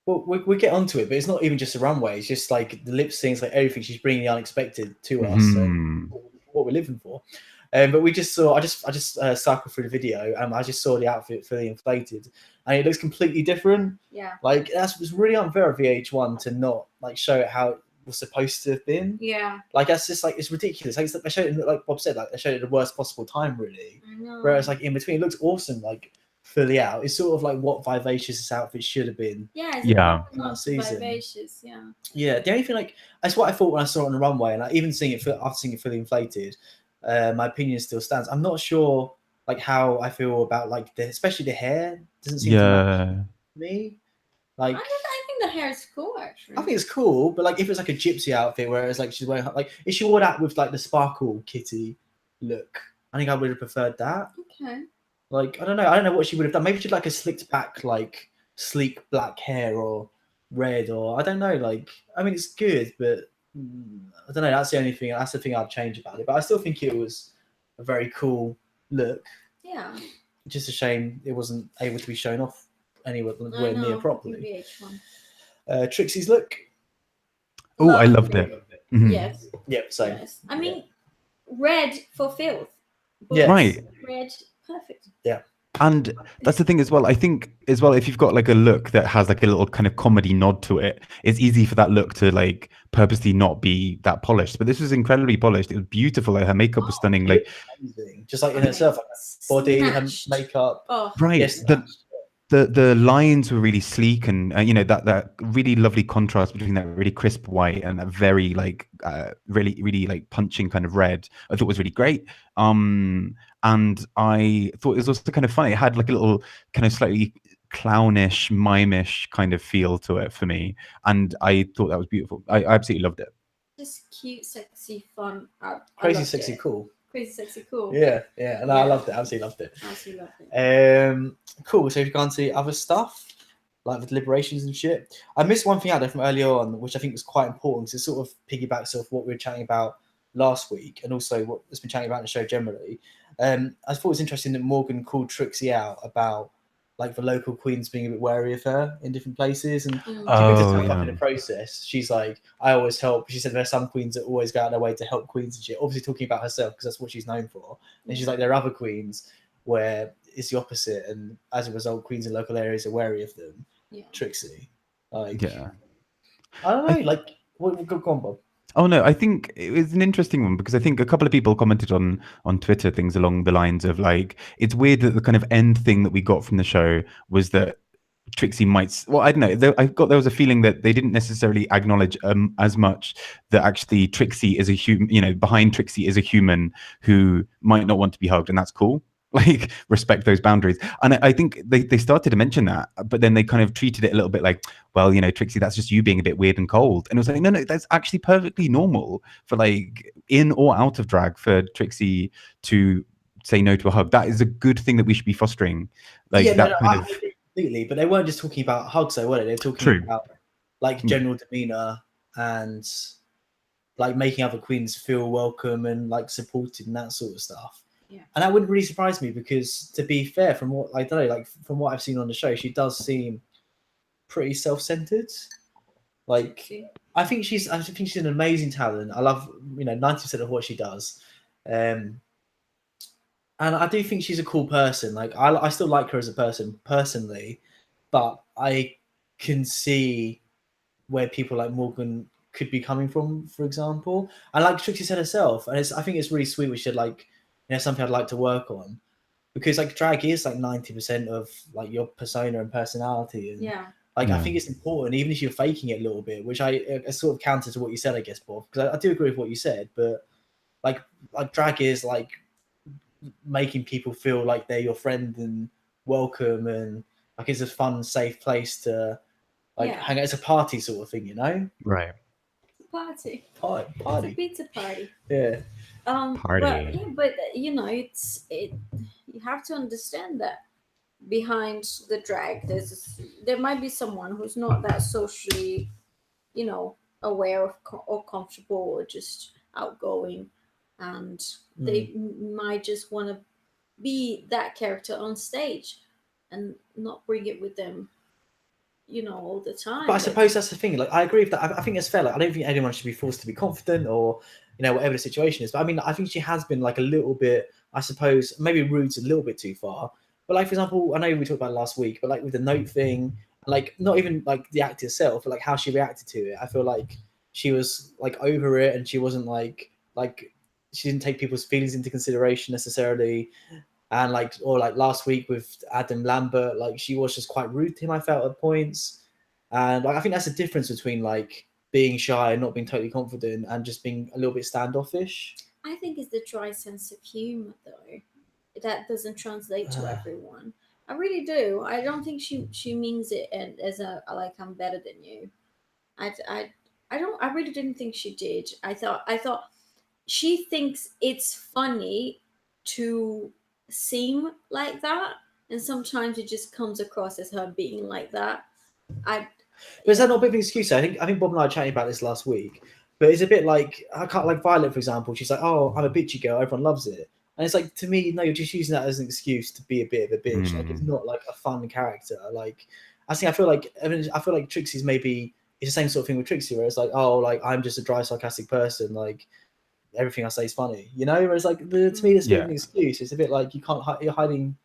Well, we get onto it, but it's not even just a runway. It's just like the lip syncs, like everything. She's bringing the unexpected to us. And what we're living for. But we just saw. I just cycled through the video, and I just saw the outfit fully inflated, and it looks completely different. Yeah. Like was really unfair of VH1 to not like show it how it was supposed to have been. Yeah. Like that's just like it's ridiculous. Like they showed it, like Bob said, like they showed it at the worst possible time, really. I know. Whereas like in between, it looks awesome. Like fully out. It's sort of like what Vivacious' this outfit should have been. Yeah. Last season. Vivacious. Yeah. Yeah. The only thing, like, that's what I thought when I saw it on the runway, and even seeing it after seeing it fully inflated, my opinion still stands. I'm not sure like how I feel about like especially the hair doesn't seem to match me. Like, I think the hair is cool, actually. I think it's cool, but like if it's like a gypsy outfit where it's like she's wearing like if she wore that with like the sparkle kitty look, I think I would have preferred that. Okay. Like I don't know what she would have done. Maybe she'd like a slicked back, like sleek black hair or red, or I don't know. Like I mean, it's good, but I don't know. That's the only thing. That's the thing I'd change about it. But I still think it was a very cool look. Yeah. Just a shame it wasn't able to be shown off anywhere near properly. Trixie's look. Oh, I loved it. Mm-hmm. Yes. Yep. Same. Yes. I mean, red for filth. Yeah. Right. Red, perfect. Yeah. And that's the thing as well. I think as well, if you've got like a look that has like a little kind of comedy nod to it, it's easy for that look to like purposely not be that polished. But this was incredibly polished. It was beautiful. Like her makeup was stunning. Like amazing. Just like in herself, like body, her makeup. Oh. Right. Yes, the lines were really sleek, and that really lovely contrast between that really crisp white and that very like really like punching kind of red, I thought was really great. And I thought it was also kind of funny. It had like a little kind of slightly clownish, mimish kind of feel to it for me, and I thought that was beautiful. I absolutely loved it. Just cute, sexy, fun. Crazy, sexy, cool. Crazy, sexy, cool. Yeah. No, I loved it. Absolutely loved it. Absolutely loved it. Cool. So if you go on to other stuff, like the deliberations and shit, I missed one thing out there from earlier on, which I think was quite important, because it sort of piggybacks off what we were chatting about last week, and also what has been chatting about in the show generally. I thought it was interesting that Morgan called Trixie out about like the local queens being a bit wary of her in different places, and she picked herself up in the process. She's like, I always help. She said there are some queens that always go out of their way to help queens and shit. Obviously talking about herself, because that's what she's known for. And she's like, there are other queens where it's the opposite, and as a result, queens in local areas are wary of them. Yeah. Trixie, like, yeah, I don't know, like, go on, Bob. Oh no, I think it was an interesting one, because I think a couple of people commented on Twitter things along the lines of like, it's weird that the kind of end thing that we got from the show was that Trixie might, well, I don't know, there was a feeling that they didn't necessarily acknowledge as much that actually Trixie is a human, behind Trixie is a human who might not want to be hugged, and that's cool. Like, respect those boundaries. And I think they started to mention that, but then they kind of treated it a little bit like, well, Trixie, that's just you being a bit weird and cold. And it was like, no, that's actually perfectly normal for like in or out of drag for Trixie to say no to a hug. That is a good thing that we should be fostering. Like, completely. But they weren't just talking about hugs, though, were they? They're talking about like general demeanor and like making other queens feel welcome and like supported and that sort of stuff. Yeah. And that wouldn't really surprise me, because to be fair, from what I don't know, like from what I've seen on the show, she does seem pretty self-centered. Like, I think she's an amazing talent. I love 90% of what she does, and I do think she's a cool person. Like, I still like her as a person personally, but I can see where people like Morgan could be coming from, for example. And like Trixie said herself, and I think it's really sweet. We should like, something I'd like to work on, because like drag is like 90% of like your persona and personality, and like I think it's important, even if you're faking it a little bit, which I sort of counter to what you said, I guess, Bob, because I do agree with what you said, but like drag is like making people feel like they're your friend and welcome, and like it's a fun, safe place to like hang out. It's a party sort of thing, Right. Party. Party. It's a pizza party. Yeah. Party. But you have to understand that behind the drag, there might be someone who's not that socially, aware of or comfortable or just outgoing, and they might just want to be that character on stage and not bring it with them all the time. But I suppose that's the thing. Like, I agree with that. I think it's fair. Like, I don't think anyone should be forced to be confident or, whatever the situation is. But I mean, I think she has been like a little bit, I suppose, maybe rude's a little bit too far. But like, for example, I know we talked about it last week, but like with the note thing, like not even like the act itself, but like how she reacted to it. I feel like she was like over it, and she wasn't like she didn't take people's feelings into consideration necessarily. And like, or like last week with Adam Lambert, like she was just quite rude to him, I felt at points. And like, I think that's the difference between like being shy and not being totally confident and just being a little bit standoffish. I think it's the dry sense of humor, though, that doesn't translate to everyone. I really do. I don't think she means it as a like I'm better than you. I really didn't think she did. I thought she thinks it's funny to seem like that, and sometimes it just comes across as her being like that. But is that not a bit of an excuse? I think Bob and I were chatting about this last week. But it's a bit like, I can't, like Violet, for example. She's like, "Oh, I'm a bitchy girl. Everyone loves it." And it's like, to me, no, you're just using that as an excuse to be a bit of a bitch. Like, it's not like a fun character. Like, I feel like Trixie's maybe it's the same sort of thing with Trixie, where it's like, "Oh, like I'm just a dry, sarcastic person. Like everything I say is funny," Whereas like to me, there's a bit of an excuse. It's a bit like you're hiding.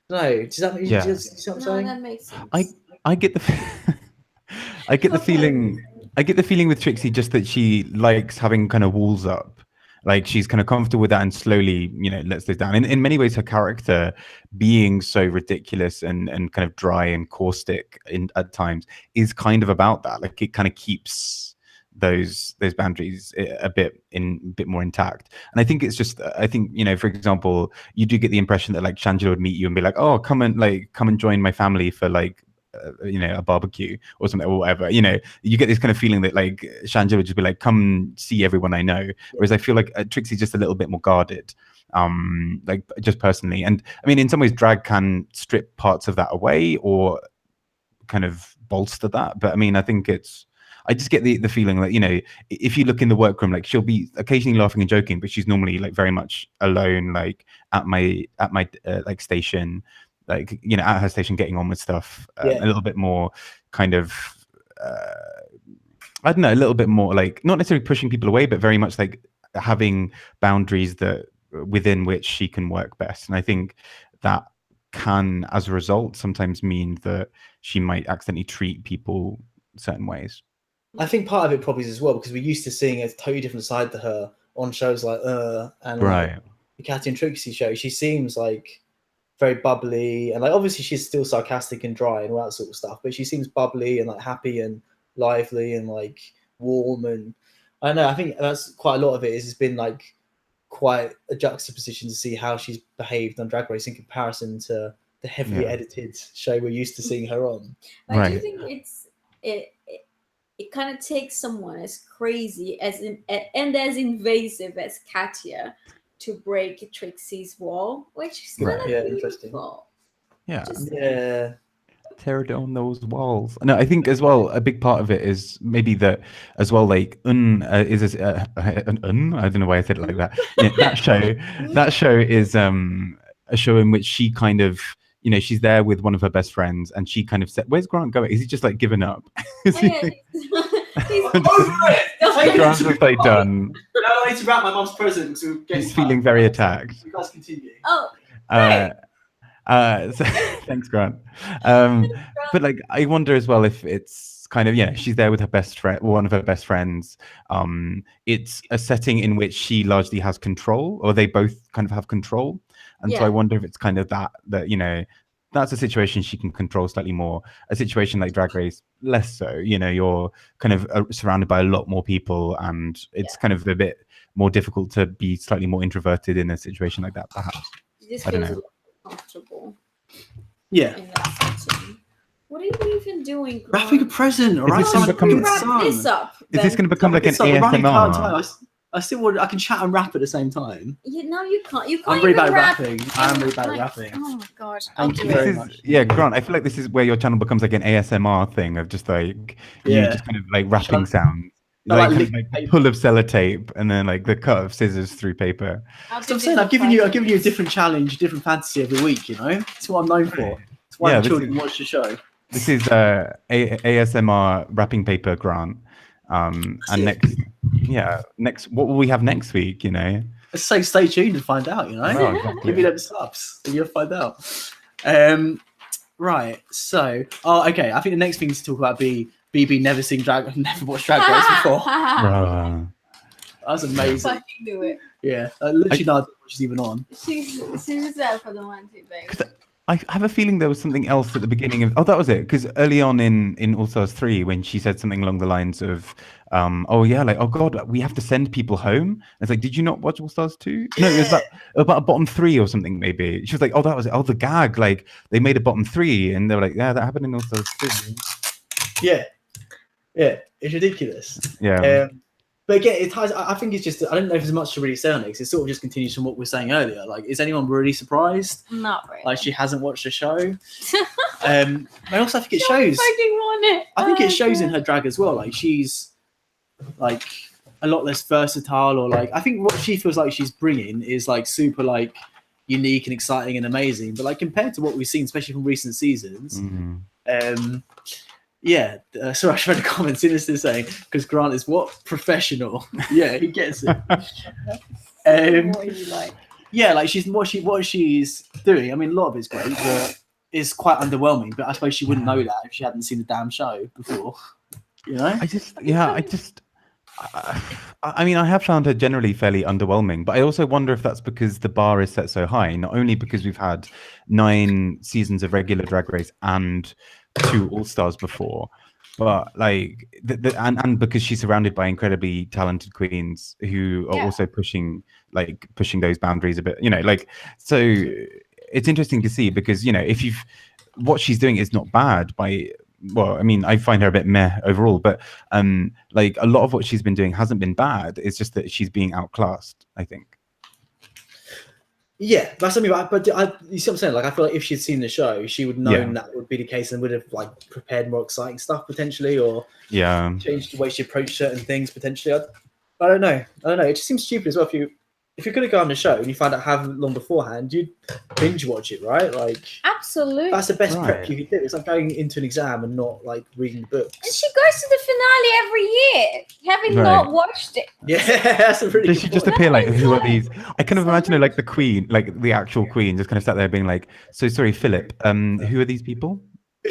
No, does that make sense? You know what I'm saying? That makes sense. I get the I get the feeling with Trixie just that she likes having kind of walls up. Like she's kind of comfortable with that and slowly, lets those down. In many ways, her character being so ridiculous and kind of dry and caustic at times is kind of about that. Like it kind of keeps those boundaries a bit more intact. And I think it's just, for example, you do get the impression that like Shangela would meet you and be like, "Oh, come and join my family for like a barbecue or something or whatever." You get this kind of feeling that like Shangela would just be like, "Come see everyone I know." Whereas I feel like Trixie's just a little bit more guarded, like just personally. And I mean, in some ways drag can strip parts of that away or kind of bolster that, but I mean, I just get the feeling that, if you look in the workroom, like she'll be occasionally laughing and joking, but she's normally like very much alone, like at my like station, like, at her station getting on with stuff, a little bit more kind of, I don't know, a little bit more like not necessarily pushing people away, but very much like having boundaries that within which she can work best. And I think that can, as a result, sometimes mean that she might accidentally treat people certain ways. I think part of it probably is as well because we're used to seeing a totally different side to her on shows like and right. Like the Cathy and Trixie show. She seems like very bubbly and like obviously she's still sarcastic and dry and all that sort of stuff, but she seems bubbly and like happy and lively and like warm. And I don't know, I think that's quite a lot of it is it's been like quite a juxtaposition to see how she's behaved on Drag Race in comparison to the heavily edited show we're used to seeing her on. I do think it kind of takes someone as crazy and as invasive as Katya to break Trixie's wall, which is kind of beautiful. Yeah. Tear down those walls. No, I think as well a big part of it is maybe that as well. Like I don't know why I said it like that. That show is a show in which she kind of. She's there with one of her best friends, and she kind of said, "Where's Grant going? Is he just like given up?" He's over it. Grant's just like done. No, I need to wrap my mum's present. He's feeling very attacked. You guys continue. Oh, right. So, thanks, Grant. But like, I wonder as well if it's kind of, she's there with her best friend, one of her best friends. It's a setting in which she largely has control, or they both kind of have control. And so I wonder if it's kind of that that's a situation she can control slightly more. A situation like Drag Race, less so. You're kind of surrounded by a lot more people, and it's kind of a bit more difficult to be slightly more introverted in a situation like that, perhaps. This I don't feels a know. lot comfortable. Yeah. In that setting. What are you even doing, Grant? Wrapping a present, all right? this gonna become- Wrap this up. Is this going to become like an We're running out of ASMR? time. I still want. I can chat and rap at the same time. No, you can't. You can't. I'm really even bad at rap rapping. I'm really bad at like- rapping. Oh my god! Thank you do very it. much. Yeah, Grant, I feel like this is where your channel becomes like an ASMR thing of just like you Yeah. just kind of like rapping sounds. No, Like, like kind of like the pull of sellotape and then like the cut of scissors through paper. I'll So I'm do saying this I've given you in a different challenge, a different fantasy every week. That's what I'm known for. That's why Yeah, the this children is- watch the show. This is ASMR wrapping paper Grant. And it. next what will we have next week, Let's say stay tuned and find out. Well, exactly. Give me them subs and you'll find out. Right. So, okay. I think the next thing to talk about be BB never watched Drag Race before. Bruh. That's amazing. Fucking do it. Yeah. Literally, no idea what she's even on. She's there for the one too, babe. I have a feeling there was something else at the beginning of. Oh, that was it. Because early on in All Stars 3, when she said something along the lines of, "Oh yeah, like oh god, we have to send people home." It's like, did you not watch All Stars 2? No, it was about a bottom 3 or something. Maybe she was like, "Oh, that was it. Oh, the gag. Like they made a bottom 3, and they were like, yeah, that happened in All Stars 2." Yeah. It's ridiculous. Yeah. But again, it ties. I think it's just. I don't know if there's much to really say on it. 'Cause it sort of just continues from what we were saying earlier. Like, is anyone really surprised? Not really. Like, she hasn't watched the show. I also think it Don't shows. fucking want it. I think Oh, it shows in God. her drag as well. Like, she's like a lot less versatile, or like I think what she feels like she's bringing is like super like unique and exciting and amazing. But like compared to what we've seen, especially from recent seasons, Mhm. Sorry, I read the comments. Sinister saying because Grant is what professional. Yeah, he gets it. What are you like? Yeah, like she's what she's doing. I mean, a lot of it's great, but it's quite underwhelming. But I suppose she wouldn't know that if she hadn't seen the damn show before. I mean, I have found her generally fairly underwhelming, but I also wonder if that's because the bar is set so high, not only because we've had 9 seasons of regular Drag Race and 2 All-Stars before, but like, and because she's surrounded by incredibly talented queens who are also pushing those boundaries a bit, so it's interesting to see because, what she's doing is not bad well, I mean, I find her a bit meh overall, but like a lot of what she's been doing hasn't been bad. It's just that she's being outclassed, I think. Yeah, that's something. But you see what I'm saying? Like, I feel like if she'd seen the show, she would know that would be the case and would have like prepared more exciting stuff potentially, or changed the way she approached certain things potentially. I don't know. It just seems stupid as well. If you're going to go on the show and you find out how long beforehand, you'd binge watch it, right? Like, absolutely. That's the best prep you could do. It's like going into an exam and not like reading the books. And she goes to the finale every year, having not watched it. Yeah, that's a really. Does she just appear like, who are these? I kind of imagine her like the queen, like the actual queen, just kind of sat there being like, "So sorry, Philip. Who are these people?"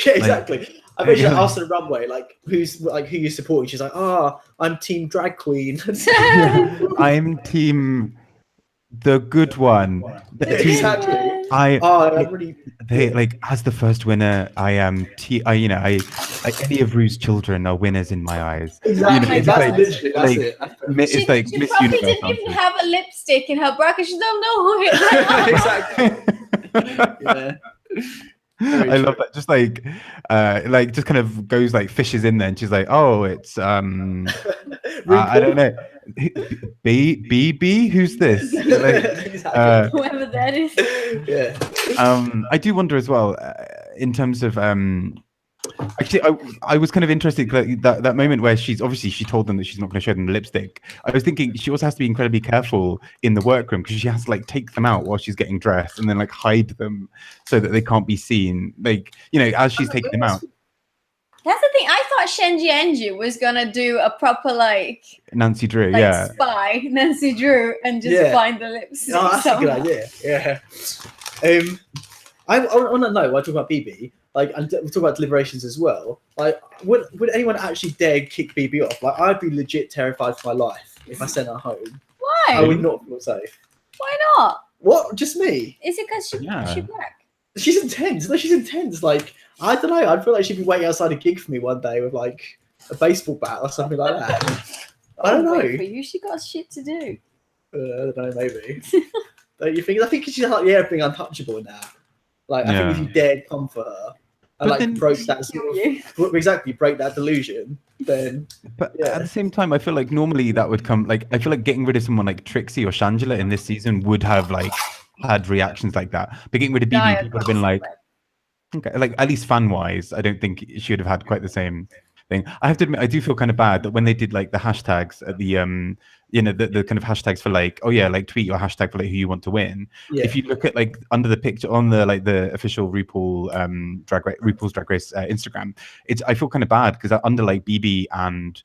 Yeah, exactly. I bet she asked on the runway, like, who you supporting? She's like, I'm team drag queen. I'm team the good one. Exactly. As the first winner, I am any of Rue's children are winners in my eyes. Exactly. That's it. She Miss probably Universe didn't even have a lipstick in her bra because she don't know who it is. Exactly. I love that. Just just kind of goes like fishes in there, and she's like, "Oh, it's I don't know, BB. Who's this? Whoever that is." Yeah. I do wonder as well, in terms of actually, I was kind of interested that moment where she told them that she's not going to show them the lipstick. I was thinking she also has to be incredibly careful in the workroom because she has to like take them out while she's getting dressed and then like hide them so that they can't be seen. Like, as she's taking them out. That's the thing. I thought Shenji Enji was gonna do a proper Nancy Drew, spy Nancy Drew and just find the lipstick. Oh, that's a good idea. Yeah. I want to know. I talk about BB. like, and we'll talk about deliberations as well. Like, would anyone actually dare kick BB off? Like, I'd be legit terrified for my life if I sent her home. Why? I would not feel safe. Why not? What? Just me? Is it because she Yeah. black? She's intense. No, she's intense. Like, I don't know. I'd feel like she'd be waiting outside a gig for me one day with like a baseball bat or something like that. I don't know. Wait for you. She got shit to do. I don't know. Maybe. Don't you think? I think she's like being untouchable now. Like, I think if you dared come for her and But then- broke that sort of exactly break that delusion, then. But at the same time, I feel like normally that would come like I feel like getting rid of someone like Trixie or Shangela in this season would have like had reactions like that. But getting rid of BB, people would have been like, okay, like at least fan wise, I don't think she would have had quite the same thing. I have to admit, I do feel kind of bad that when they did like the hashtags at the the kind of hashtags for like, oh yeah, like tweet your hashtag for like who you want to win. Yeah. If you look at like under the picture on the like the official RuPaul's Drag Race Instagram, I feel kind of bad because under like BB and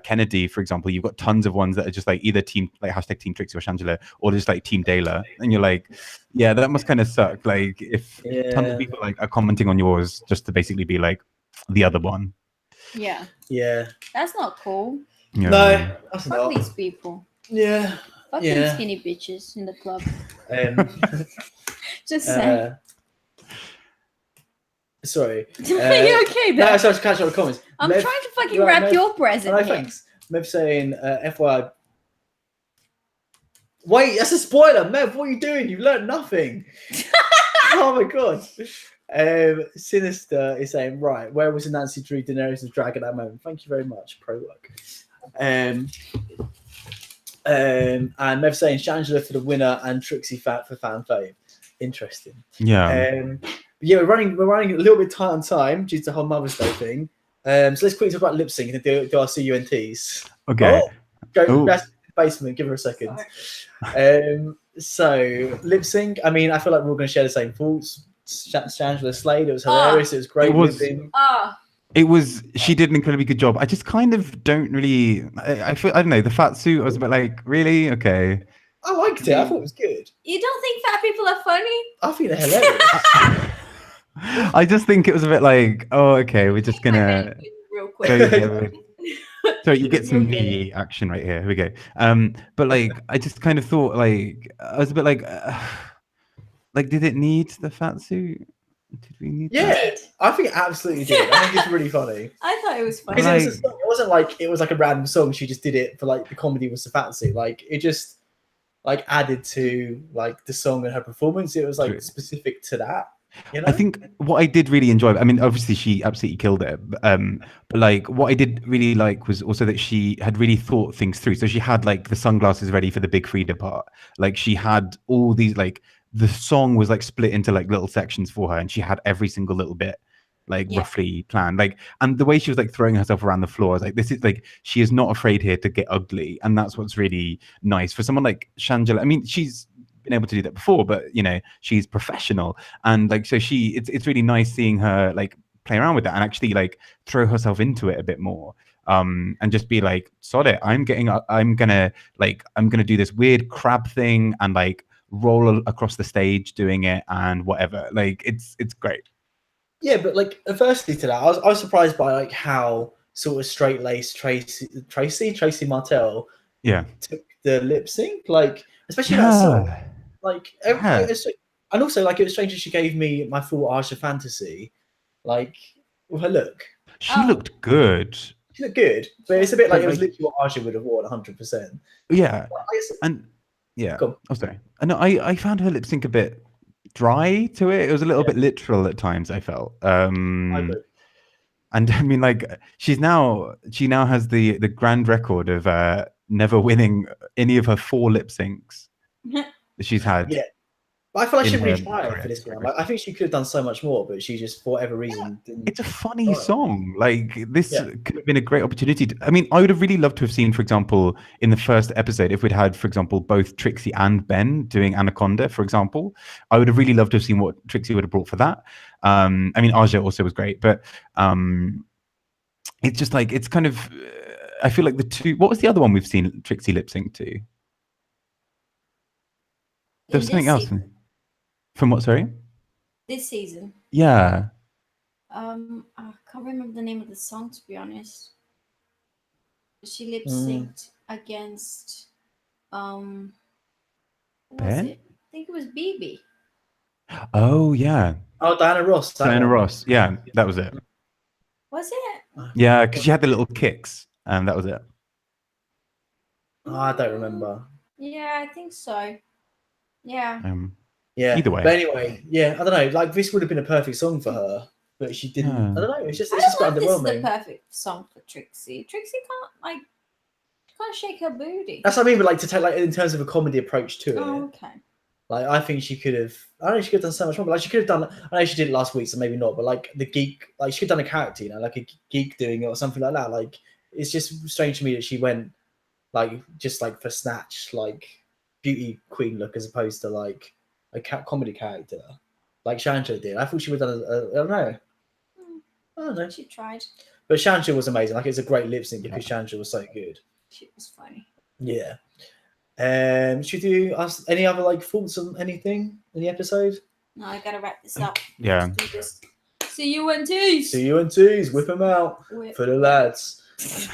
Kennedy, for example, you've got tons of ones that are just like either team like hashtag Team Trixie or Shangela or just like Team Dayla, and you're like, yeah, that must kind of suck. Like if tons of people like are commenting on yours just to basically be like the other one. Yeah. Yeah. That's not cool. Yeah. No, that's Fuck not. these people. Yeah. Fuck Yeah. these skinny bitches in the club. Just saying. Sorry. Are you okay No, there? sorry to catch up with comments. I'm Mev- trying to fucking right, wrap Mev- your present No, here. thanks. Mev saying, FYI. Wait, that's a spoiler. Mev, what are you doing? You've learned nothing. Oh my god. Sinister is saying, right, where was Nancy Drew Daenerys' drag at that moment? Thank you very much. Pro work. And Mev saying Shangela for the winner and Trixie Fat for fan fave. Interesting. Yeah. Yeah, we're running a little bit tight on time due to the whole Mother's Day thing. So let's quickly talk about lip sync and do our CUNTs. Okay. Go that's basement. Give her a second. So lip sync. I mean, I feel like we're all going to share the same thoughts. Shangela slayed. It was hilarious. It was great. It was. She did an incredibly good job. I just kind of don't really. I feel. I don't know. The fat suit. I was a bit like, really? Okay. I liked it. I thought it was good. You don't think fat people are funny? I think they're hilarious. I just think it was a bit like, oh, okay, we're just gonna real go quick. here. So you get some knee action right here. Here we go. But like, I just kind of thought like I was a bit like did it need the fat suit? Did we need? Yeah, that? I think it absolutely did. I think it's really funny. I thought it was funny. Because it wasn't like it was like a random song. She just did it for like the comedy was the fat suit. Like it just like added to like the song and her performance. It was like specific to that. You know? I think what I did really enjoy, I mean, obviously she absolutely killed it, but like what I did really like was also that she had really thought things through. So she had like the sunglasses ready for the big Frida part. Like she had all these like the song was like split into like little sections for her, and she had every single little bit like roughly planned. Like, and the way she was like throwing herself around the floor, I was like, this is like she is not afraid here to get ugly, and that's what's really nice for someone like Shangela. I mean, she's been able to do that before, but you know, she's professional, and like so it's really nice seeing her like play around with that and actually like throw herself into it a bit more, and just be like, sod it, I'm gonna do this weird crab thing and like roll across the stage doing it and whatever. Like it's great. Yeah, but like firstly to that, I was surprised by like how sort of straight laced Tracy Martel took the lip sync, like especially that song. Like, and also like it was strange that she gave me my full Arsha fantasy, like with her look. She looked good. She looked good, but it's a bit like it was literally what Arsha would have worn 100%. Yeah, and yeah. Oh, sorry. And I found her lip sync a bit dry to it. It was a little bit literal at times, I felt. And I mean, like she now has the grand record of never winning any of her 4 lip syncs that she's had. Yeah, but I feel like she didn't retry it for this one. Like, I think she could have done so much more, but she just, for whatever reason, didn't. It's a funny song. Like this could have been a great opportunity. I mean, I would have really loved to have seen, for example, in the first episode, if we'd had, for example, both Trixie and Ben doing Anaconda, for example. I would have really loved to have seen what Trixie would have brought for that. I mean, Aja also was great, but it's just like it's kind of. I feel like the two. What was the other one we've seen Trixie lip sync to? There was something else. From what, sorry? This season. Yeah. I can't remember the name of the song, to be honest. She lip synced against what was Ben? it? I think it was BB. Oh yeah, Oh, Diana Ross. That Diana one. Ross. Yeah, that was it. Was it? Yeah, because she had the little kicks, and that was it. Oh, I don't remember. Yeah, I think so. Yeah. Yeah. Either way. But anyway, yeah, I don't know. Like this would have been a perfect song for her, but she didn't. I don't know. It's just a bit This is underwhelming. the perfect song for Trixie. Trixie can't shake her booty. That's what I mean. But like to take like in terms of a comedy approach to it. Oh, okay. Like I think she could have. I don't know. She could have done so much more. But like she could have done. I know she did it last week, so maybe not. But like the geek, like she could have done a character, like a geek doing it or something like that. Like it's just strange to me that she went like just like for snatch, like beauty queen look as opposed to like a comedy character, like Shanja did. I thought she would have done. I don't know. I don't know. She tried. But Shanja was amazing. Like it's a great lip sync because Shanja was so good. She was funny. Yeah. Should we do us any other like thoughts on anything in the episode? No, I gotta wrap this up. Yeah. Let's do this. See you and twos. See you and twos. Whip them out Whip. for the lads. So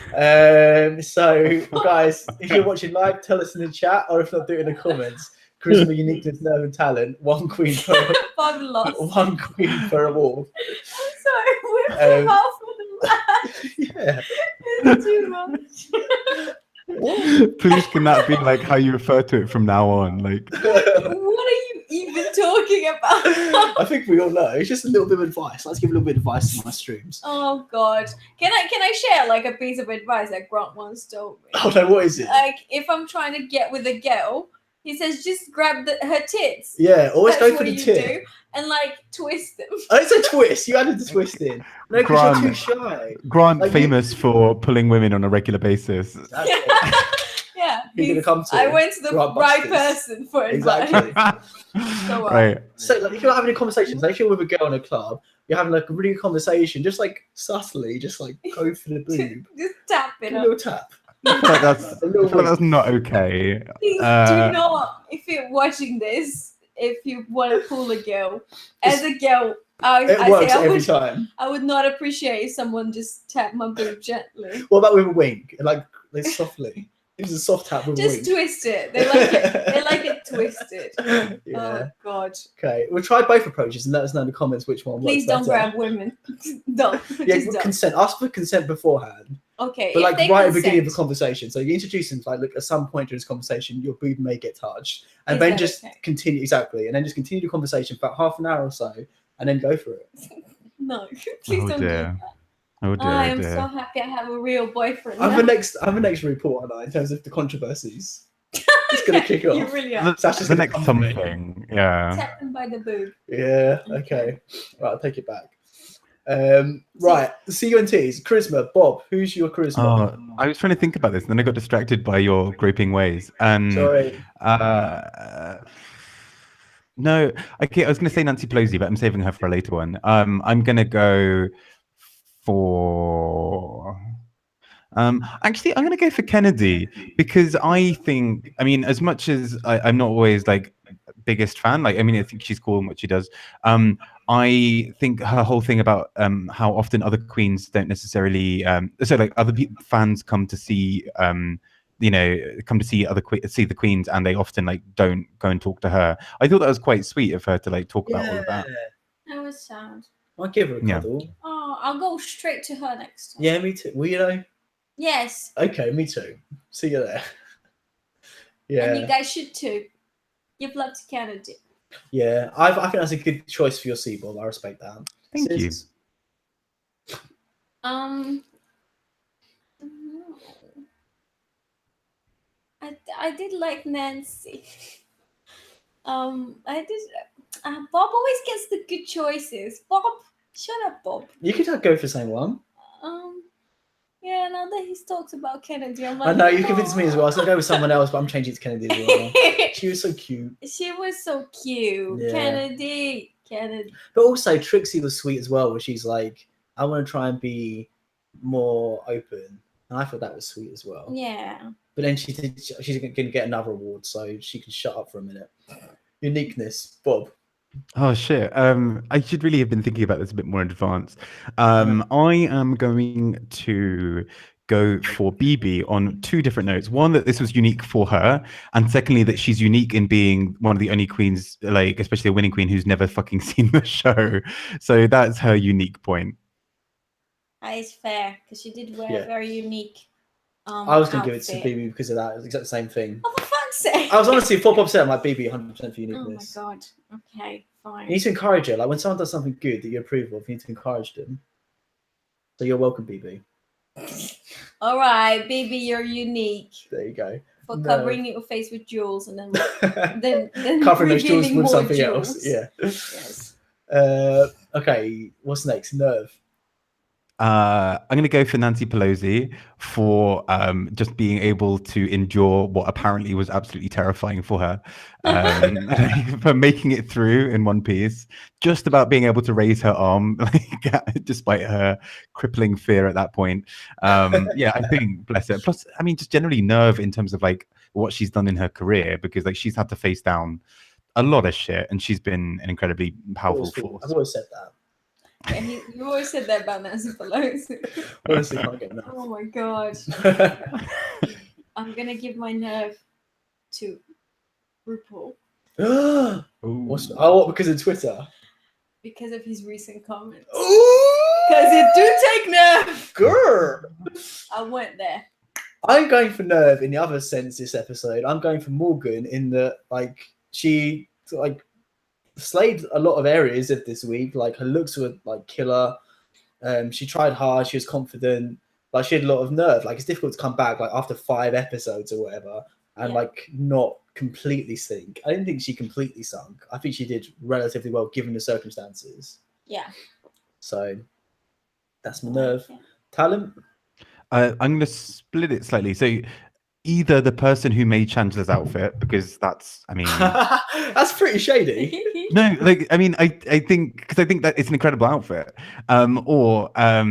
guys, if you're watching live, tell us in the chat, or if not, do it in the comments. Charisma, uniqueness, nerve, and talent. One queen per one queen per award. I'm sorry, whip them out for the lads. Yeah. It's too much. Please, can that be like how you refer to it from now on? Like, What are you even talking about? I think we all know. It's just a little bit of advice. Let's give a little bit of advice to my streams. Oh God, can I share like a piece of advice that Grant once told me? Oh no, what is it? Like if I'm trying to get with a girl, he says just grab her tits. Yeah, always That's go for what the you tip. do, and like twist them. Oh, it's a twist. You added the twist in. No, because you're too shy. Grant, Like, famous for pulling women on a regular basis. Exactly. Yeah, Who you gonna come to? I went to the Grant right Busters. person for advice. Exactly. Go on. Right. So, like, if you're having a conversation, say if you're with a girl in a club, you're having like a really good conversation, just like subtly, just like go for the boob. Just tap it Do a up. little tap. I feel like that's, A little I feel like that's not okay. Please do not, if you're watching this, if you want to pull a girl, as a girl, It works every time. I would not appreciate if someone just tapped my boob gently. What about with a wink? Like softly. It was a soft tap with Just a wink. twist it. They like it. They like it twisted. Yeah. Oh God. Okay. We'll try both approaches and let us know in the comments which one Please works don't better. grab women. Don't. Yeah, Just don't. consent. Ask for consent beforehand. Okay. But if like they right at the beginning of the consent, conversation. So you introduce them to like, look, at some point during this conversation, your boob may get touched. And Is then that just okay? continue exactly. And then just continue the conversation for about half an hour or so and then go for it. No, please don't do that. Oh dear. I am so happy I have a real boyfriend. I'm now. the next report, aren't I, in terms of the controversies. It's gonna kick off. You really are. Sasha's The gonna next come for me. something. Yeah. Tap them by the boob. Yeah, okay. Right, I'll take it back. Right, CUNTs, charisma. Bob, who's your charisma? Oh, I was trying to think about this, and then I got distracted by your groping ways. Sorry. No, okay. I was going to say Nancy Pelosi, but I'm saving her for a later one. I'm going to go for. Actually, I'm going to go for Kennedy because I think, I mean, as much as I'm not always like biggest fan, like, I mean, I think she's cool in what she does. I think her whole thing about how often other queens don't necessarily, so like other fans come to see, come to see see the queens, and they often like don't go and talk to her. I thought that was quite sweet of her to like talk about all of that. That was sad. I'll give her a cuddle. Oh, I'll go straight to her next time. Yeah, me too. Well, you know. Yes. Okay, me too. See you there. Yeah. And you guys should too. Give love to Kennedy. Yeah, I think that's a good choice for your C-Bob. I respect that. Thank you. I did like Nancy. I did. Bob always gets the good choices. Bob, shut up, Bob. You could go for the same one. Yeah, now that he's talked about Kennedy, I'm like, I know, you convinced me as well. I was going to go with someone else, but I'm changing to Kennedy as well. She was so cute. She was so cute. Yeah. Kennedy. But also, Trixie was sweet as well, where she's like, I want to try and be more open. And I thought that was sweet as well. Yeah. But then she's going to get another award, so she can shut up for a minute. Uniqueness, Bob. Oh shit. I should really have been thinking about this a bit more in advance. I am going to go for BB on two different notes. One, that this was unique for her, and secondly, that she's unique in being one of the only queens, like especially a winning queen, who's never fucking seen the show. So that's her unique point. That is fair because she did wear Yeah. a very unique. I was going to give it to outfit. BB because of that. It's exactly the same thing. Oh, for fuck's sake! I was honestly 4% like BB 100% for Oh my uniqueness. god. Okay, fine. You need to encourage her. Like when someone does something good that you approve of, you need to encourage them. So you're welcome, BB. All right, baby, you're unique There you go. for No. covering your face with jewels and then Covering those jewels revealing with more something jewels. else. Yeah. Yes. Okay, what's next? Nerve. I'm going to go for Nancy Pelosi for just being able to endure what apparently was absolutely terrifying for her, for making it through in one piece, just about being able to raise her arm, like, despite her crippling fear at that point. Yeah, I think, bless her. Plus, I mean, just generally nerve in terms of like what she's done in her career, because like she's had to face down a lot of shit, and she's been an incredibly powerful force. I've always said that. Yeah, you always said that about Nancy Pelosi. Honestly, can't get enough. Oh my god. I'm gonna give my nerve to RuPaul What? Because of Twitter. because of his recent comments. Ooh, Because it do take nerve. girl. I went there. I'm going for nerve in the other sense this episode. I'm going for Morgan in that like she like slayed a lot of areas of this week. Like her looks were like killer. She tried hard. She was confident. Like she had a lot of nerve. Like it's difficult to come back like after 5 episodes or whatever and like not completely sink. I didn't think she completely sunk. I think she did relatively well given the circumstances. Yeah. So that's my nerve. Talent. I'm going to split it slightly. So either the person who made Chandler's outfit, because that's, I mean, that's pretty shady. no, like, I mean, I think, because I think that it's an incredible outfit, or I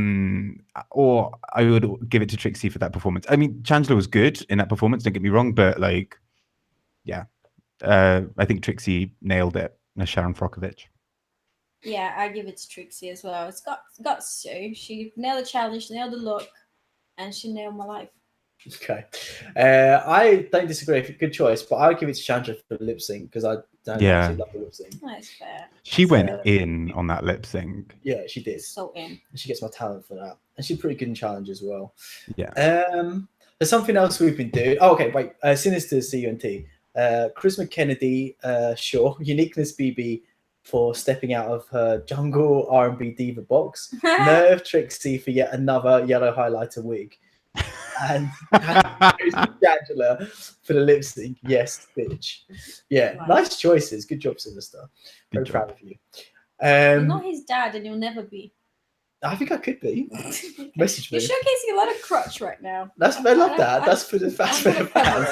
would give it to Trixie for that performance. I mean, Chandler was good in that performance, don't get me wrong, but like, yeah, I think Trixie nailed it as Sharon Frockovich. Yeah, I give it to Trixie as well. It's got so she nailed the challenge, nailed the look, and she nailed my life. Okay, I don't disagree. Good choice, but I would give it to Chandler for the lip sync because I don't actually love the lip sync. That's fair. She went in on that lip sync. Yeah, she did. So in. She gets my talent for that, and she's pretty good in challenge as well. Yeah. There's something else we've been doing. Oh, okay, wait. Sinister CUNT. Chris McKennedy, sure. Uniqueness BB for stepping out of her jungle R&B diva box. Nerve Trixie for yet another yellow highlighter wig. And Angela for the lip sync. Yes, bitch. Yeah, Wow. Nice choices. Good job, Sinister. Very proud of you. You're not his dad, and you'll never be. I think I could be. Message me. You're showcasing a lot of crutch right now. I love that. That's for the fans.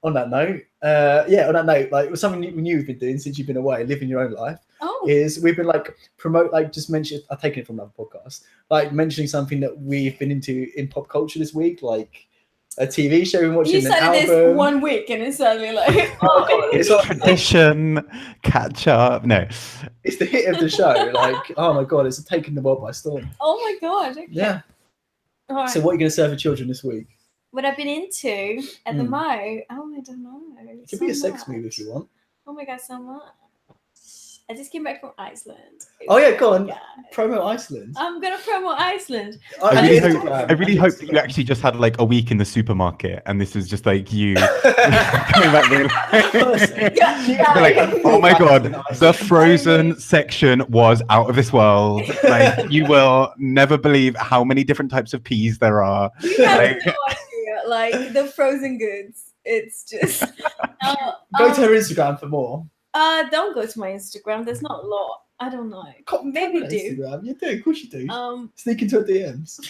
On that note, like something we knew you've been doing since you've been away, living your own life, is we've been like just mention. I've taken it from another podcast, like mentioning something that we've been into in pop culture this week, like a TV show and watching you an album. this 1 week and it's suddenly like, it's like tradition, catch up. No, it's the hit of the show. Like, oh my god, it's taken the world by storm. Oh my god. Okay. Yeah. All right. So what are you going to serve for children this week? What I've been into at the mo? Oh, I don't know. It could be a sex movie if you want. Oh my god, so much. I just came back from Iceland. Oh yeah, go on. Promo Iceland. I'm gonna promo Iceland. I really hope that you actually just had like a week in the supermarket, and this was just like you coming back being like, oh my god, the frozen section was out of this world. Like, you will never believe how many different types of peas there are. You have no idea. Like the frozen goods. It's just go to her Instagram for more. Don't go to my Instagram. There's not a lot. I don't know. Maybe do. Instagram. You do. Of course you do. Sneak into her DMs.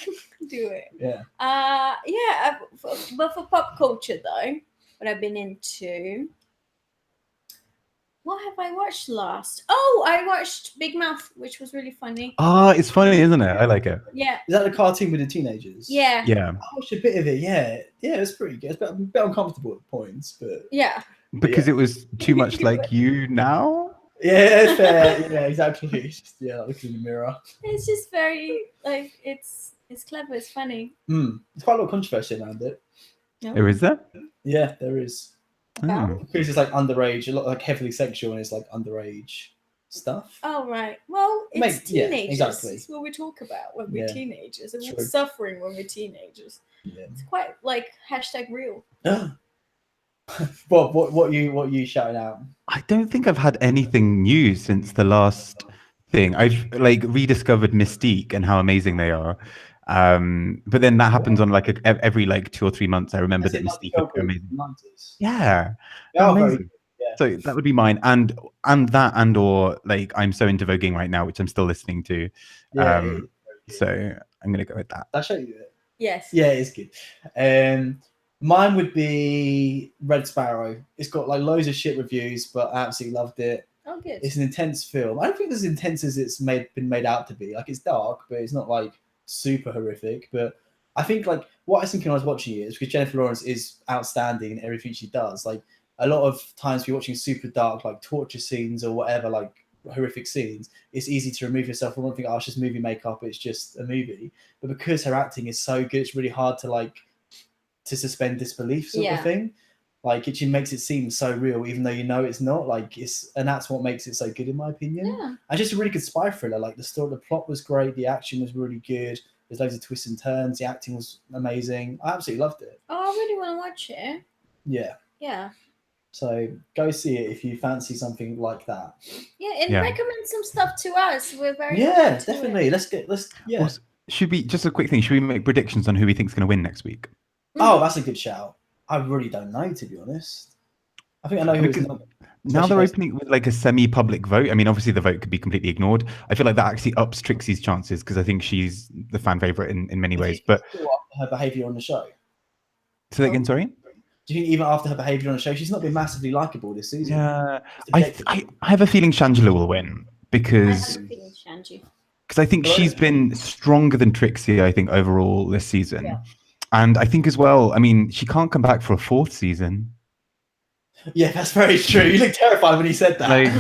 Do it. Yeah. But for pop culture though, what I've been into. What have I watched last? Oh, I watched Big Mouth, which was really funny. It's funny, isn't it? I like it. Yeah. Is that the cartoon with the teenagers? Yeah. Yeah. I watched a bit of it. Yeah. Yeah, it's pretty good. It's a bit uncomfortable at points, but yeah. because it was too much like you now. Yeah, fair. Yeah, exactly. It's just looking in the mirror. It's just very like it's clever. It's funny. There's quite a lot of controversy around it. Or is there? Yeah, there is. Oh. Because it's like underage, a lot like heavily sexual, and it's like underage stuff. Oh right. Well, it's Yeah, teenagers. exactly. It's what we talk about when we're teenagers, and we're True. suffering when we're teenagers. Yeah. It's quite like #real. Bob, what you shouting out? I don't think I've had anything new since the last thing. I've like rediscovered Mystique and how amazing they are. But then that happens on like every like 2 or 3 months. I remember that Mystique are amazing. Yeah, amazing. Yeah. So that would be mine, and or like I'm so into voguing right now, which I'm still listening to. So I'm gonna go with that. I'll show you it. Yes. Yeah, it's good. Mine would be Red Sparrow. It's got like loads of shit reviews, but I absolutely loved it. Oh, good. It's an intense film. I don't think it's as intense as it's been made out to be. Like it's dark, but it's not like super horrific. But I think like what I was thinking when I was watching it is because Jennifer Lawrence is outstanding in everything she does. Like a lot of times you're watching super dark, like torture scenes or whatever, like horrific scenes, it's easy to remove yourself from one thing. Oh, it's just movie makeup. It's just a movie. But because her acting is so good, it's really hard to suspend disbelief sort of thing. Like it makes it seem so real, even though you know it's not. Like and that's what makes it so good, in my opinion. Yeah. And just a really good spy thriller. Like the plot was great, the action was really good. There's loads of twists and turns. The acting was amazing. I absolutely loved it. Oh, I really want to watch it. Yeah. Yeah. So go see it if you fancy something like that. Yeah, and recommend some stuff to us. We're very definitely. Also, should we just a quick thing? Should we make predictions on who we think is going to win next week? Oh, that's a good shout. I really don't know, to be honest. I think I know who's now they're opening with like a semi-public vote. I mean, obviously the vote could be completely ignored. I feel like that actually ups Trixie's chances because I think she's the fan favorite in many ways. But her behavior on the show. Say that again, sorry. Do you think even after her behavior on the show, she's not been massively likable this season? Yeah, I have a feeling Shangela will win because I think she's been stronger than Trixie. I think overall this season. Yeah. And I think as well, I mean, she can't come back for a 4th season. Yeah, that's very true. You look terrified when he said that. Like,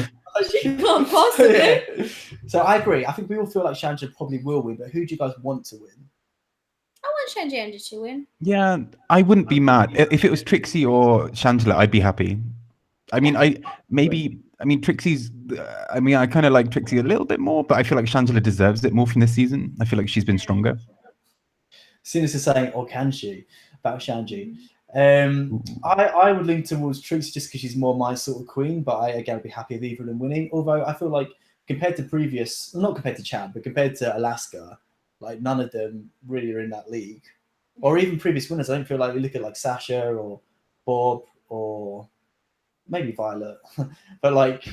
she can't possibly. Yeah. So I agree. I think we all feel like Shangela probably will win, but who do you guys want to win? I want Shangela to win. Yeah, I wouldn't be mad. If it was Trixie or Shangela, I'd be happy. I mean, Trixie's... I mean, I kind of like Trixie a little bit more, but I feel like Shangela deserves it more from this season. I feel like she's been stronger. Sinus is saying, or can she, about Shanji. I would lean towards Trixie just because she's more my sort of queen, but I, again, would be happy with either of them winning. Although I feel like compared to not compared to Chad, but compared to Alaska, like none of them really are in that league. Or even previous winners, I don't feel like we look at like Sasha or Bob or maybe Violet. But like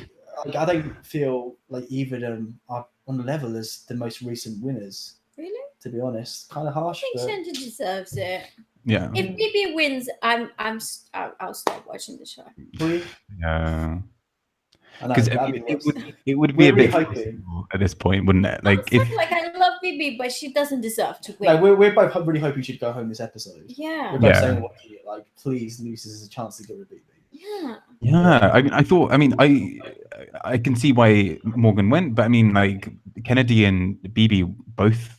I don't feel like either of them are on the level as the most recent winners. Really? To be honest, kind of harsh. I think Shangela deserves it. Yeah. If Bibi wins, I'll stop watching the show. Yeah. Because it would be a bit at this point, wouldn't it? Like I love Bibi, but she doesn't deserve to win. No, we're both really hoping she'd go home this episode. Yeah. We're both saying watching it, like, please, Luce has a chance to get rid of Bibi. Yeah. Yeah. I mean, I can see why Morgan went, but I mean, like Kennedy and Bibi both.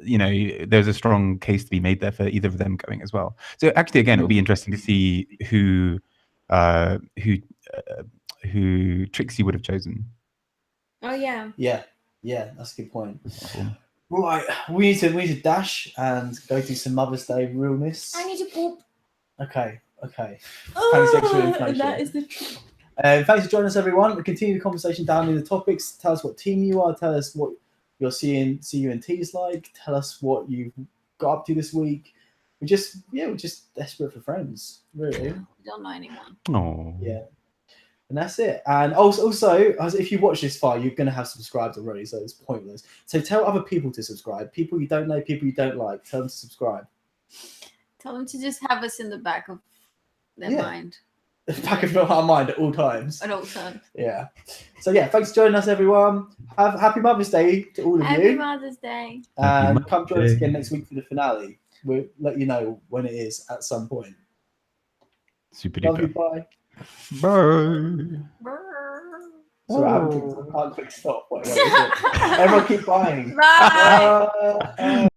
You know, there's a strong case to be made there for either of them going as well. So actually, again, it'll be interesting to see who Trixie would have chosen. Oh yeah. Yeah, that's a good point. Right, we need to dash and go through some Mother's Day realness. I need to poop. Okay. Oh, that is the truth. Thanks for joining us, everyone. We continue the conversation down in the topics. Tell us what team you are. Tell us what your CUNT's like. Tell us what you've got up to this week. We're just desperate for friends, really. We don't know anyone. Oh. Yeah. And that's it. And also, if you watch this far, you're going to have subscribed already, so it's pointless. So tell other people to subscribe. People you don't know, people you don't like. Tell them to subscribe. Tell them to just have us in the back of their mind. Back of our mind at all times. At all times. Yeah. So yeah, thanks for joining us, everyone. Have happy Mother's Day to all of you. Happy Mother's Day. And come join us again next week for the finale. We'll let you know when it is at some point. Super Love duper. you. Bye. Bye. So I can't click stop. Wait, is it? Everyone keep buying. Bye. Bye.